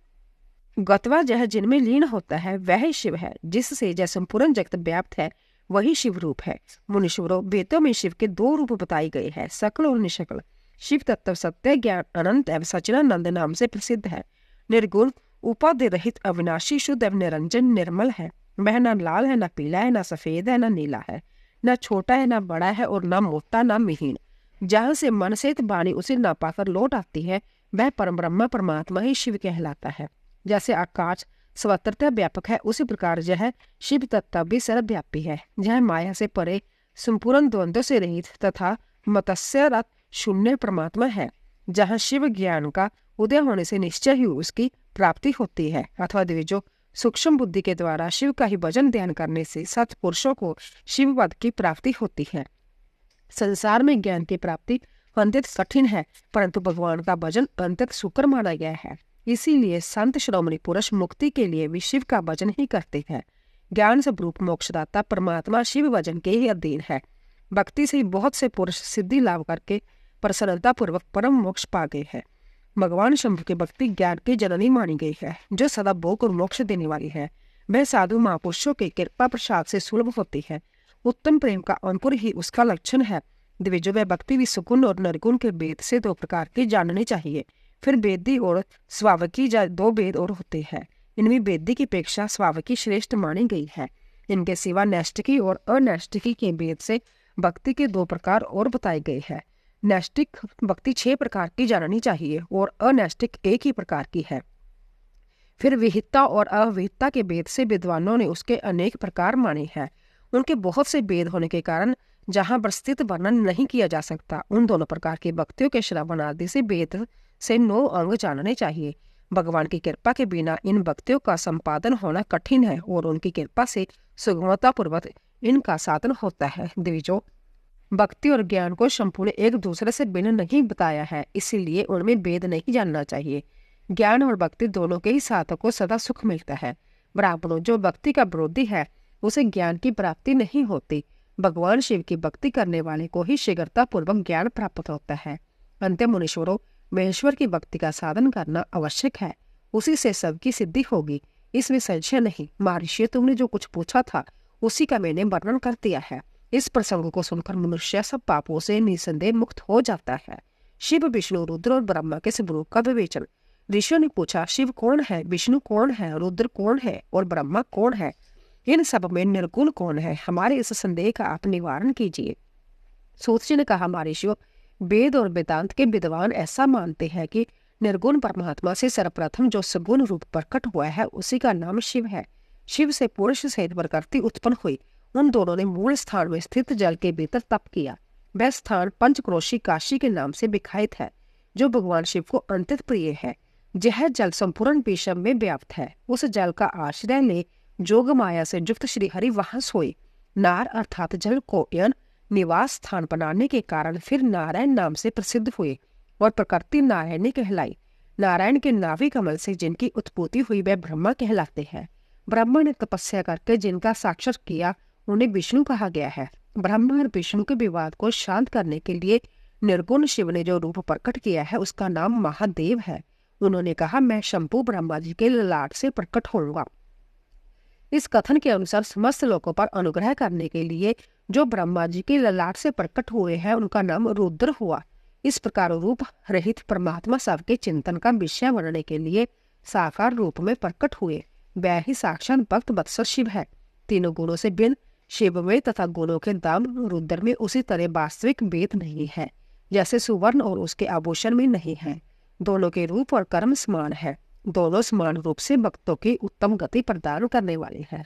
गत्वा यह जिनमें लीन होता है, वह ही शिव है। जिससे यह संपूर्ण जगत व्याप्त है, वही शिव रूप है। मुनीश्वरों, वेदों में शिव के दो रूप बताए गए हैं, सकल और निशकल। शिव तत्व सत्य, ज्ञान, अनंत एवं सच्चिदानंद नाम से प्रसिद्ध है। निर्गुण, उपाधि रहित, अविनाशी, शुद्ध एवं निरंजन, निर्मल है। वह न लाल है, न पीला है, न सफेद है, न नीला है, न छोटा है, न बड़ा है, और न मोटा, न मिहीन। जहाँ से मन से वाणी उसे न पाकर लौट आती है, वह परम ब्रह्म परमात्मा ही शिव कहलाता है। जैसे आकाश स्वतंत्रता व्यापक है, उसी प्रकार यह शिव तत्व भी सर्वव्यापी है। यह माया से परे, संपूर्ण द्वंद्व से रहित तथा मत्स्य रत शून्य परमात्मा है। जहाँ शिव ज्ञान का उदय होने से निश्चय ही उसकी प्राप्ति होती है, अथवा द्विजो सूक्ष्म बुद्धि के द्वारा शिव का ही भजन ध्यान करने से सत्पुरुषों को शिवपद की प्राप्ति होती है। संसार में ज्ञान की प्राप्ति अत्यंत कठिन है, परंतु भगवान का भजन अत्यंत सुकर माना गया है। इसीलिए संत श्रोमणी पुरुष मुक्ति के लिए भी शिव का भजन ही करते हैं। ज्ञान स्वरूप मोक्षदाता परमात्मा शिव भजन के ही अधीन है। भक्ति से बहुत से पुरुष सिद्धि लाभ करके प्रसन्नता पूर्वक परम मोक्ष पा गए हैं। भगवान शंभु की भक्ति ज्ञान की जननी मानी गई है, जो सदा भोग और मोक्ष देने वाली है। वह साधु महापुरुषों की कृपा प्रसाद से सुलभ होती है। उत्तम प्रेम का अंकुर ही उसका लक्षण है। द्विजो, वह भक्ति भी सुगुण और निर्गुण के भेद से दो प्रकार की जाननी चाहिए। फिर वेदी और स्वावकी दो भेद और होते हैं। इनमें वेदी की अपेक्षा स्वावकी श्रेष्ठ मानी गई है। इनके सिवा नैष्टिकी और अनैष्टिकी के भेद से भक्ति के दो प्रकार और बताए गए हैं। नैष्टिक भक्ति 6 प्रकार की जाननी चाहिए और अनैष्टिक एक ही प्रकार की है। फिर विहिता और अविहिता के भेद से विद्वानों ने उसके अनेक प्रकार माने हैं। उनके बहुत से भेद होने के कारण जहाँ विस्तृत वर्णन नहीं किया जा सकता। उन दोनों प्रकार की भक्तियों के श्रवण आदि से वेद से 9 अंग जानने चाहिए। भगवान की कृपा के बिना इन भक्तियों का संपादन होना कठिन है और उनकी कृपा से सुगमता पूर्वक इनका साधन होता है। द्विजो, भक्ति और ज्ञान को संपूर्ण एक दूसरे से भिन्न नहीं बताया है, इसीलिए उनमें भेद नहीं जानना चाहिए। ज्ञान और भक्ति दोनों के ही साधक को सदा सुख मिलता है। ब्राह्मणों, जो भक्ति का विरोधी है उसे ज्ञान की प्राप्ति नहीं होती। भगवान शिव की भक्ति करने वाले को ही शीघ्रता पूर्वक ज्ञान प्राप्त होता है। अंतिम मुनीश्वरों, महेश्वर की भक्ति का साधन करना आवश्यक है, उसी से सबकी सिद्धि होगी, इसमें संशय नहीं। महर्षि, तुमने जो कुछ पूछा था उसी का मैंने वर्णन कर दिया है। इस प्रसंग को सुनकर मनुष्य सब पापों से निसंदेह मुक्त हो जाता है। शिव, विष्णु, रुद्र और ब्रह्मा के स्वरूप का विवेचन। ऋषियों ने पूछा, शिव कौन है, विष्णु कौन है, रुद्र कौन है और ब्रह्मा कौन है? इन सब में निर्गुण कौन है? हमारे इस संदेह का आप निवारण कीजिए। सूत जी ने कहा, महर्षियों, वेद और वेदांत के विद्वान ऐसा मानते हैं कि निर्गुण परमात्मा से सर्वप्रथम जो सगुण रूप प्रकट हुआ है उसी का नाम शिव है। शिव से पुरुष सहित प्रकृति उत्पन्न हुई। उन दोनों ने मूल स्थान में स्थित जल के भीतर तप किया। वह स्थान पंचक्रोशी काशी के नाम से विख्यात है, जो भगवान शिव को अत्यंत प्रिय है। यह जल संपूर्ण विश्व में व्याप्त है। उस जल का आश्रय ले जोग माया से युक्त श्री हरि वहां सोए। नार अर्थात जल को यन निवास स्थान बनाने के कारण फिर नारायण नाम से प्रसिद्ध हुए और प्रकृति नारायणी कहलाई। नारायण के नाभि कमल से जिनकी उत्पत्ति हुई वह ब्रह्मा कहलाते हैं। ब्रह्मा ने तपस्या करके जिनका साक्षात किया उन्हें विष्णु कहा गया है। ब्रह्मा और विष्णु के विवाद को शांत करने के लिए निर्गुण शिव ने जो रूप प्रकट किया है उसका नाम महादेव है। उन्होंने कहा, मैं शंभु ब्रह्मा जी के ललाट से प्रकट होऊंगा। इस कथन के अनुसार समस्त लोगों पर अनुग्रह करने के लिए जो ब्रह्मा जी के ललाट से प्रकट हुए हैं उनका नाम रुद्र हुआ। इस प्रकार रूप रहित परमात्मा सबके चिंतन का विषय बनने के लिए साकार रूप में प्रकट हुए। वह ही साक्षात भक्त वत्सल शिव है। तीनों गुणों से भिन्न शिव में तथा गुणों के दाम रुद्र में उसी तरह वास्तविक भेद नहीं है जैसे सुवर्ण और उसके आभूषण में नहीं है। दोनों के रूप और कर्म समान है। दोनों समान रूप से भक्तों की उत्तम गति प्रदान करने वाले हैं।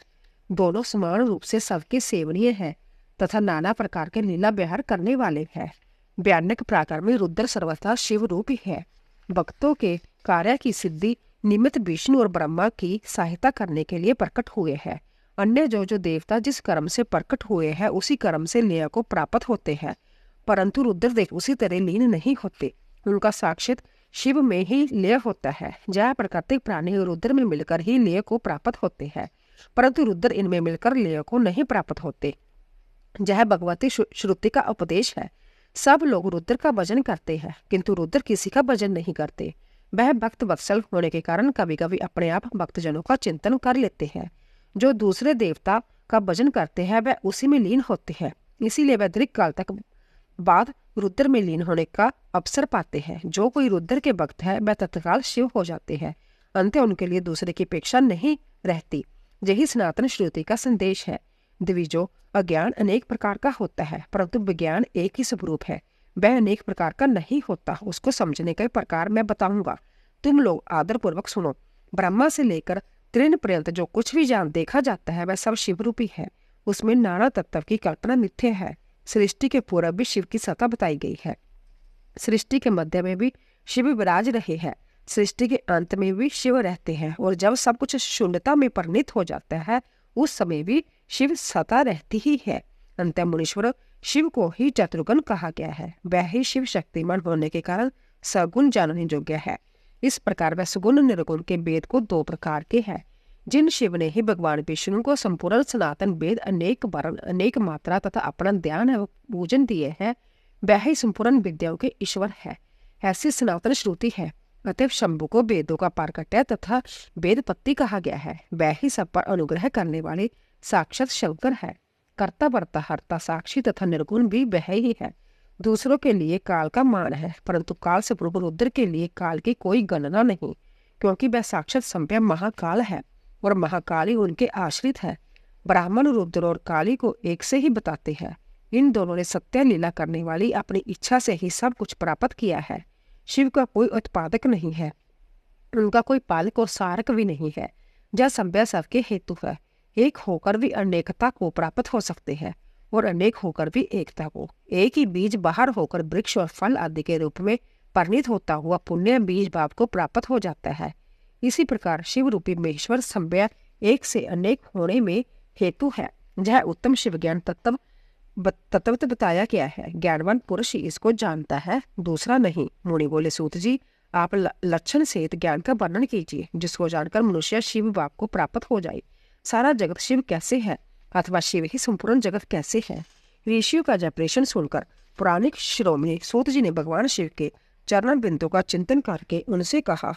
दोनों समान रूप से सबके सेवनीय है तथा नाना प्रकार के लीला विहार करने वाले हैं। व्यान्यक प्राकार में रुद्र सर्वथा शिव रूप ही है। भक्तों के कार्य की सिद्धि निमित्त विष्णु और ब्रह्मा की सहायता करने के लिए प्रकट हुए हैं। अन्य जो देवता जिस कर्म से प्रकट हुए हैं उसी कर्म से लय को प्राप्त होते हैं, परंतु रुद्रदेव उसी तरह लीन नहीं होते। उनका साक्षात शिव में ही लय होता है। जहाँ प्राकृतिक प्राणी रुद्र में मिलकर ही लय को प्राप्त होते हैं, परंतु रुद्र इनमें मिलकर लय को नहीं प्राप्त होते। यह भगवती श्रुति का उपदेश है। सब लोग रुद्र का भजन करते हैं किंतु रुद्र किसी का भजन नहीं करते। वह भक्त वत्सल होने के कारण कभी कभी अपने आप भक्तजनों का चिंतन कर लेते हैं। जो दूसरे देवता का भजन करते हैं वह उसी में लीन होते हैं। इसीलिए वह दीर्घ काल तक बाद रुद्र में लीन होने का अवसर पाते हैं। जो कोई रुद्र के भक्त है वह तत्काल शिव हो जाते हैं। अंत उनके लिए दूसरे की अपेक्षा नहीं रहती। यही सनातन श्रुति का संदेश है। द्विजो, अज्ञान अनेक प्रकार का होता है, परंतु विज्ञान एक ही स्वरूप है। वह अनेक प्रकार का नहीं होता। उसको समझने का प्रकार मैं बताऊंगा, तुम लोग आदर पूर्वक सुनो। ब्रह्मा से लेकर तृण पर्यंत जो कुछ भी जान देखा जाता है वह सब शिव रूपी है। उसमें नाना तत्व की कल्पना मिथ्य है। सृष्टि के पूर्व भी शिव की सत्ता बताई गई है। सृष्टि के मध्य में भी शिव विराज रहे हैं। सृष्टि के अंत में भी शिव रहते हैं, और जब सब कुछ शून्यता में परिणित हो जाता है उस समय भी शिव सत्ता रहती ही है। अंत मुनीश्वर शिव को ही चतुर्गुण कहा गया है। वह ही शिव शक्तिमान होने के कारण सगुण जानने योग्य है। इस प्रकार वह सुगुण निर्गुण के वेद को दो प्रकार के हैं। जिन शिव ने ही भगवान विष्णु को संपूर्ण सनातन वेद अनेक वर्ण अनेक मात्रा तथा अपना ध्यान एवं पूजन दिए हैं, वह ही संपूर्ण विद्याओं के ईश्वर है। ऐसी सनातन श्रुति है। अतएव शंभु को वेदों का पारकट्य तथा वेदपत्ति कहा गया है। वह ही सब पर अनुग्रह करने वाले साक्षात शंकर है। कर्ता वर्ता हर्ता साक्षी तथा निर्गुण भी वह ही है। दूसरों के लिए काल का मान है, परंतु काल से पूर्व रुद्र के लिए काल की कोई गणना नहीं, क्योंकि वह साक्षात संज्ञा महाकाल है और महाकाली उनके आश्रित है। ब्राह्मण रुद्र और काली को एक से ही बताते हैं। इन दोनों ने सत्य लीला करने वाली अपनी इच्छा से ही सब कुछ प्राप्त किया है। शिव का कोई उत्पादक नहीं है, उनका कोई पालक और सारक भी नहीं है। जह संज्ञा सबके हेतु है। एक होकर भी अनेकता को प्राप्त हो सकते हैं और अनेक होकर भी एकता को। एक ही बीज बाहर होकर वृक्ष और फल आदि के रूप में परिणित होता हुआ पुण्य बीज भाव को प्राप्त हो जाता है। इसी प्रकार शिव रूपी महेश्वर संज्ञा एक से अनेक होने में हेतु है। यह उत्तम शिव ज्ञान तत्व बताया गया है। ज्ञानवान पुरुष ही इसको जानता है, दूसरा नहीं। मुनि बोले, सूत जी आप लक्षण सहित ज्ञान का वर्णन कीजिए, जिसको जानकर मनुष्य शिव भाव को प्राप्त हो जाए। सारा जगत शिव कैसे है, अथवा शिव ही संपूर्ण जगत कैसे है। ऋषियों का जब प्रश्न सुनकर पुराणिक शिरोमणि सूत जी ने भगवान शिव के चरण बिंदु का चिंतन करके उनसे कहा,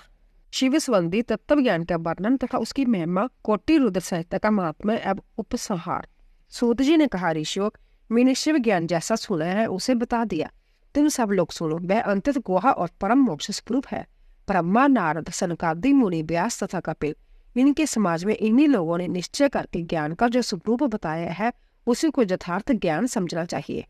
शिव संबंधी तत्व ज्ञान का वर्णन तथा उसकी महिमा, कोटि रुद्र संहिता का महात्म्य एवं उपसंहार। सूत जी ने कहा, ऋषियों मैंने शिव ज्ञान जैसा सुना है उसे बता दिया, तुम सब लोग सुनो। वह अंतत गुहा और परम मोक्ष स्वरूप है। ब्रह्मा, नारद, सनकादि मुनि, व्यास तथा कपिल, इनके समाज में इन्हीं लोगों ने निश्चय करके ज्ञान का जो स्वरूप बताया है उसी को यथार्थ ज्ञान समझना चाहिए।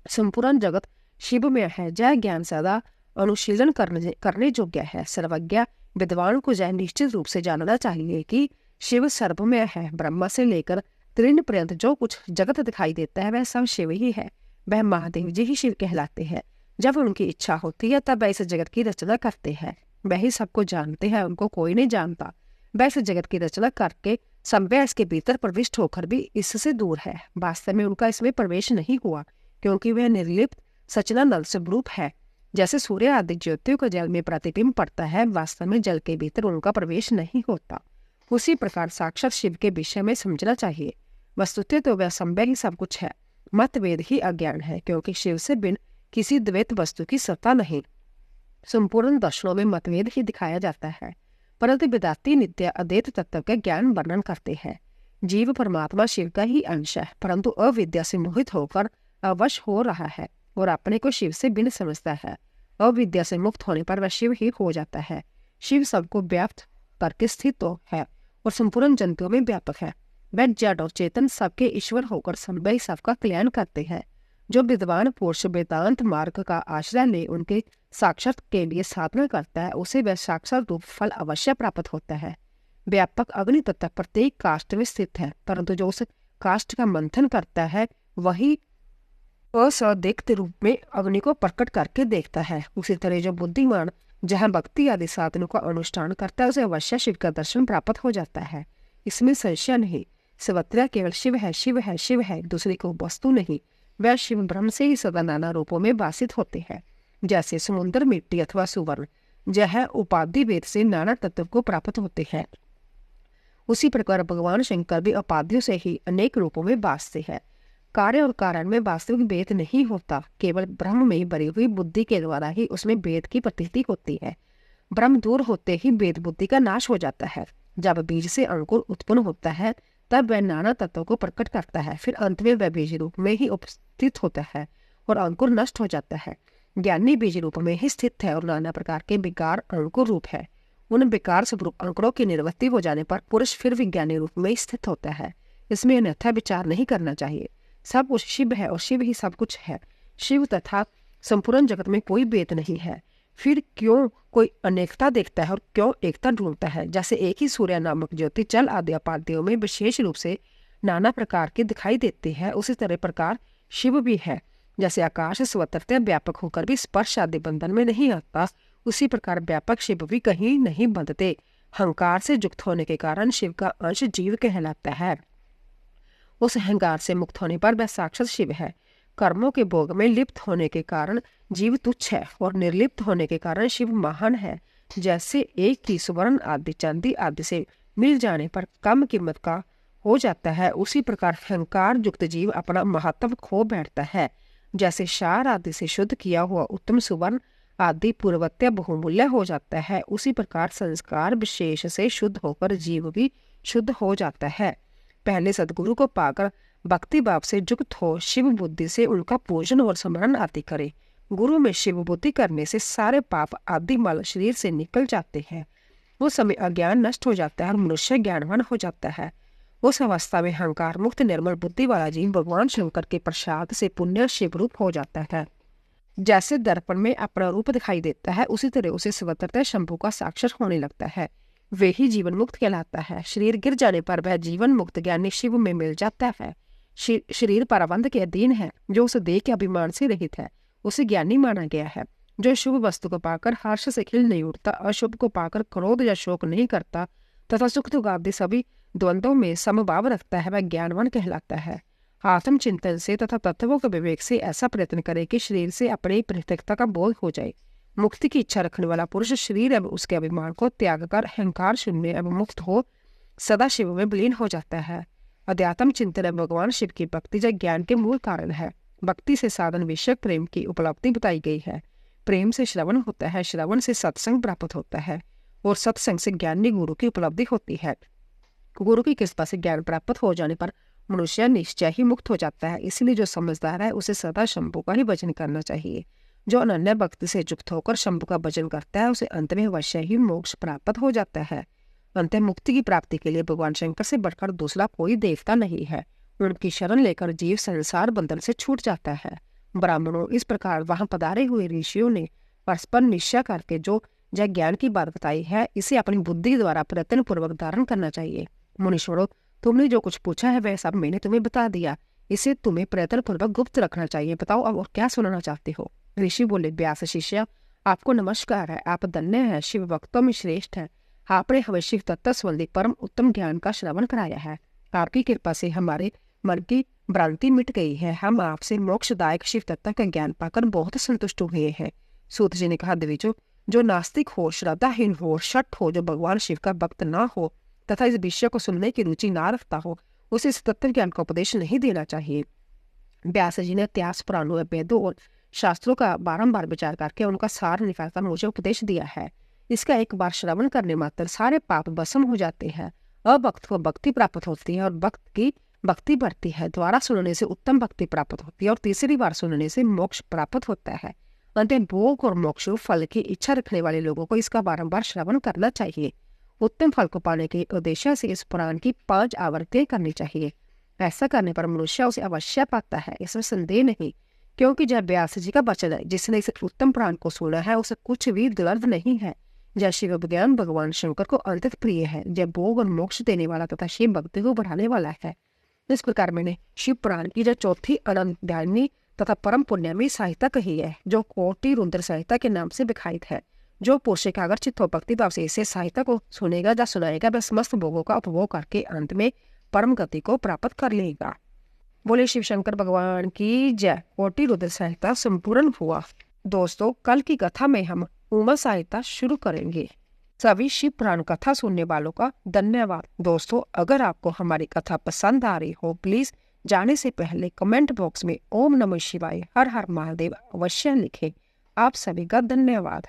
संपूर्ण जगत शिव में है। जय ज्ञान सदा अनुशीलन करने योग्य है। सर्वज्ञ विद्वान को यह निश्चित रूप से जानना चाहिए कि शिव सर्वमय है। ब्रह्मा से लेकर तृण पर्यंत जो कुछ जगत दिखाई देता है वह सब शिव ही है। वह महादेव जी ही शिव कहलाते हैं। जब उनकी इच्छा होती है तब वह इस जगत की रचना करते हैं। वह ही सबको जानते हैं, उनको कोई नहीं जानता। वह इस जगत की रचना करके संव्य इसके भीतर प्रविष्ट होकर भी इससे दूर है। वास्तव में उनका इसमें प्रवेश नहीं हुआ, क्योंकि वह निर्लिप्त सच्चिदानंद स्वरूप है। जैसे सूर्य आदि ज्योतियों का जल में प्रतिबिंब पड़ता है, वास्तव में जल के भीतर उनका प्रवेश नहीं होता। उसी प्रकार साक्षात शिव के विषय में समझना चाहिए। वस्तुतः तो वह संव्य ही सब कुछ है। मतभेद ही अज्ञान है, क्योंकि शिव से बिन किसी द्वैत वस्तु की सत्ता नहीं। संपूर्ण दर्शनों में मतभेद ही दिखाया जाता है, परंतु वेदांती नित्य अद्वैत तत्व का ज्ञान वर्णन करते हैं। जीव परमात्मा शिव का ही अंश है, परंतु अविद्या से मोहित होकर अवश हो रहा है और अपने को शिव से भिन्न समझता है। अविद्या से मुक्त होने पर वह शिव ही हो जाता है। शिव सबको व्याप्त करके स्थित तो है और संपूर्ण जंतुओं में व्यापक है। वह जड़ और चेतन सबके ईश्वर होकर संभव सबका कल्याण करते हैं। जो विद्वान पुरुष वेदांत मार्ग का आश्रय ले उनके साक्षात के लिए साधना करता है, उसे वह साक्षात रूप फल अवश्य प्राप्त होता है। व्यापक अग्नि तत्व प्रत्येक काष्ठ में स्थित है, परंतु जो उस काष्ठ का मंथन करता है वही असदिग्ध रूप में अग्नि को प्रकट करके देखता है। उसी तरह जो बुद्धिमान जहाँ भक्ति आदि साधनों का अनुष्ठान करता है उसे अवश्य शिव का दर्शन प्राप्त हो जाता है। इसमें संशय नहीं। सर्वत्र केवल शिव है, शिव है, शिव है, दूसरी को वस्तु नहीं। वह शिव ब्रह्म से ही सदा नाना रूपों में वासित होते हैं। जैसे समुद्र, मिट्टी अथवा सुवर्ण यह उपाधि भेद से नाना तत्व को प्राप्त होते हैं, उसी प्रकार भगवान शंकर भी उपाधियों से ही अनेक रूपों में वासते हैं। कार्य और कारण में वास्तविक भेद नहीं होता, केवल ब्रह्म में भरी हुई बुद्धि के द्वारा ही उसमें भेद की प्रतीति होती है। ब्रह्म दूर होते ही भेद बुद्धि का नाश हो जाता है। जब बीज से अंकुर उत्पन्न होता है तब वह नाना तत्वों को प्रकट करता है। फिर अंत में वह बीज रूप में ही उपस्थित होता है और अंकुर नष्ट हो जाता है। ज्ञानी बीज रूप में ही स्थित है और नाना प्रकार के विकार अंकुर रूप है। उन विकार स्वरूप अंकुरों की निवृत्ति हो जाने पर पुरुष फिर विज्ञानी रूप में स्थित होता है। इसमें अन्यथा विचार नहीं करना चाहिए। सब कुछ शिव है और शिव ही सब कुछ है। शिव तथा संपूर्ण जगत में कोई भेद नहीं है। फिर क्यों कोई अनेकता देखता है और क्यों एकता ढूंढता है? जैसे एक ही सूर्य नामक ज्योति जल आदि उपाधियों में विशेष रूप से नाना प्रकार के दिखाई देती है, उसी तरह प्रकार शिव भी है। जैसे आकाश स्वतंत्र व्यापक होकर भी स्पर्श आदि बंधन में नहीं आता, उसी प्रकार व्यापक शिव भी कहीं नहीं बंधते। अहंकार से युक्त होने के कारण शिव का अंश जीव कहलाता है। उस अहंकार से मुक्त होने पर वह साक्षात शिव है। कर्मों के भोग में लिप्त होने के कारण जीव तुच्छ है और निर्लिप्त होने के कारण शिव महान है। जैसे एक की सुवर्ण आदि चांदी आदि से मिल जाने पर कम कीमत का हो जाता है, उसी प्रकार अहंकार युक्त जीव अपना महत्व खो बैठता है। जैसे क्षार आदि से शुद्ध किया हुआ उत्तम सुवर्ण आदि पूर्वत्य बहुमूल्य हो जाता है, उसी प्रकार संस्कार विशेष से शुद्ध होकर जीव भी शुद्ध हो जाता है। पहले सदगुरु को पाकर भक्ति भाव से युक्त हो शिव बुद्धि से उनका पूजन और स्मरण आदि करे। गुरु में शिव बुद्धि करने से सारे पाप आदि मल शरीर से निकल जाते हैं। उस समय अज्ञान नष्ट हो जाता है और मनुष्य ज्ञानवान हो जाता है। उस अवस्था में अहंकार मुक्त निर्मल बुद्धि वाला जीव भगवान शंकर के प्रसाद से पुण्य शिव रूप हो जाता है। जैसे दर्पण में अपना रूप दिखाई देता है, उसी तरह उसे स्वतंत्र शंभु का साक्षर होने लगता है। वे ही जीवन मुक्त कहलाता है। शरीर गिर जाने पर वह जीवन मुक्त ज्ञानी शिव में मिल जाता है। शरीर परबंध के अधीन है। जो उस देह के अभिमान से रहित है उसे ज्ञानी माना गया है। जो शुभ वस्तु को पाकर हर्ष से खिल नहीं उठता, अशुभ को पाकर क्रोध या शोक नहीं करता तथा सुख दुख आदि सभी द्वंद्वों में समभाव रखता है, वह ज्ञानवान कहलाता है। आत्मचिंतन से तथा तत्वों के विवेक से ऐसा प्रयत्न करे कि शरीर से अपनी पृथकता का बोध हो जाए। मुक्ति की इच्छा रखने वाला पुरुष शरीर एवं उसके अभिमान को त्याग कर अहंकार शून्य एवं मुक्त हो सदा शिव में विलीन हो जाता है। अध्यात्म चिंतन एवं भगवान शिव की भक्ति या ज्ञान के मूल कारण है। भक्ति से साधन विषयक प्रेम की उपलब्धि बताई गई है। प्रेम से श्रवण होता है, श्रवण से सत्संग प्राप्त होता है और सत्संग से ज्ञानी गुरु की उपलब्धि होती है। गुरु की कृपा से ज्ञान प्राप्त हो जाने पर मनुष्य निश्चय ही मुक्त हो जाता है। इसलिए जो समझदार है उसे सदा शंभु का ही भजन करना चाहिए। जो अनन्य भक्ति से युक्त होकर शंभु का भजन करता है उसे अंत में अवश्य ही मोक्ष प्राप्त हो जाता है। अंत मुक्ति की प्राप्ति के लिए भगवान शंकर से बढ़कर दूसरा कोई देवता नहीं है। उनकी शरण लेकर जीव संसार बंधन से छूट जाता है। ब्राह्मणों, इस प्रकार वहां पधारे हुए ऋषियों ने परस्पर निश्चय करके जो ज्ञान की बात बताई है, इसे अपनी बुद्धि द्वारा प्रयत्न पूर्वक धारण करना चाहिए। मुनीश्वरों, तुमने जो कुछ पूछा है वह सब मैंने तुम्हें बता दिया। इसे तुम्हें प्रयत्न पूर्वक गुप्त रखना चाहिए। बताओ अब और क्या सुनना चाहते हो? ऋषि बोले, व्यास शिष्य, आपको नमस्कार है। आप धन्य है, शिव भक्तों में श्रेष्ठ है। आपने हमें शिव तत्व संबंधी परम उत्तम ज्ञान का श्रवण कराया है। आपकी कृपा से हमारे मन की भ्रांति मिट गई है। हम आपसे मोक्षदायक शिव तत्व का ज्ञान पाकर बहुत संतुष्ट हुए हैं। सूत जी ने कहा, द्विजों, जो नास्तिक हो, श्रद्धाहीन हो, शठ हो, जो भगवान शिव का भक्त ना हो तथा इस विषय को सुनने की रुचि ना रखता हो, उसे इस तत्व ज्ञान का उपदेश नहीं देना चाहिए। व्यास जी ने इतिहास, पुराणों, वेदों और शास्त्रों का बारंबार विचार करके उनका सार निकालकर मुझे उपदेश दिया है। इसका एक बार श्रवण करने मात्र सारे पाप भस्म हो जाते हैं। अभक्त को भक्ति प्राप्त होती है और भक्त की भक्ति बढ़ती है। द्वारा सुनने से उत्तम भक्ति प्राप्त होती है और तीसरी बार सुनने से मोक्ष प्राप्त होता है। अंत भोग और मोक्ष फल की इच्छा रखने वाले लोगों को इसका बारंबार श्रवण करना चाहिए। उत्तम फल को पाने के उद्देश्य से इस पुराण की 5 आवृत्तियां करनी चाहिए। ऐसा करने पर मनुष्य उसे अवश्य पाता है, इसमें संदेह नहीं। क्योंकि जब व्यास जी का वचन है, जिसने इस उत्तम पुराण को सुना है उसे कुछ भी दुर्लभ नहीं है। जय शिव विज्ञान भगवान शंकर को अत्यंत प्रिय है, जब भोग और मोक्ष देने वाला तथा शिव भक्ति को बढ़ाने वाला है। इस प्रकार मैंने शिव पुराण की जो चौथी अनंत ध्यानी तथा परम पुण्यमयी सहायता कही है, जो कोटि रुद्र सहायता के नाम से विख्यात है। जो पुरुष एकाग्रचित्त हो भक्ति भाव से इसे सहायता को सुनेगा या सुनाएगा, वह समस्त भोगों का उपभोग करके अंत में परम गति को प्राप्त कर लेगा। बोले शिव शंकर भगवान की जय। कोटि रुद्र सहायता संपूर्ण हुआ। दोस्तों, कल की कथा में हम उमा सहायता शुरू करेंगे। सभी शिव पुराण कथा सुनने वालों का धन्यवाद। दोस्तों, अगर आपको हमारी कथा पसंद आ रही हो, प्लीज जाने से पहले कमेंट बॉक्स में ओम नमः शिवाय, हर हर महादेव अवश्य लिखें। आप सभी का धन्यवाद।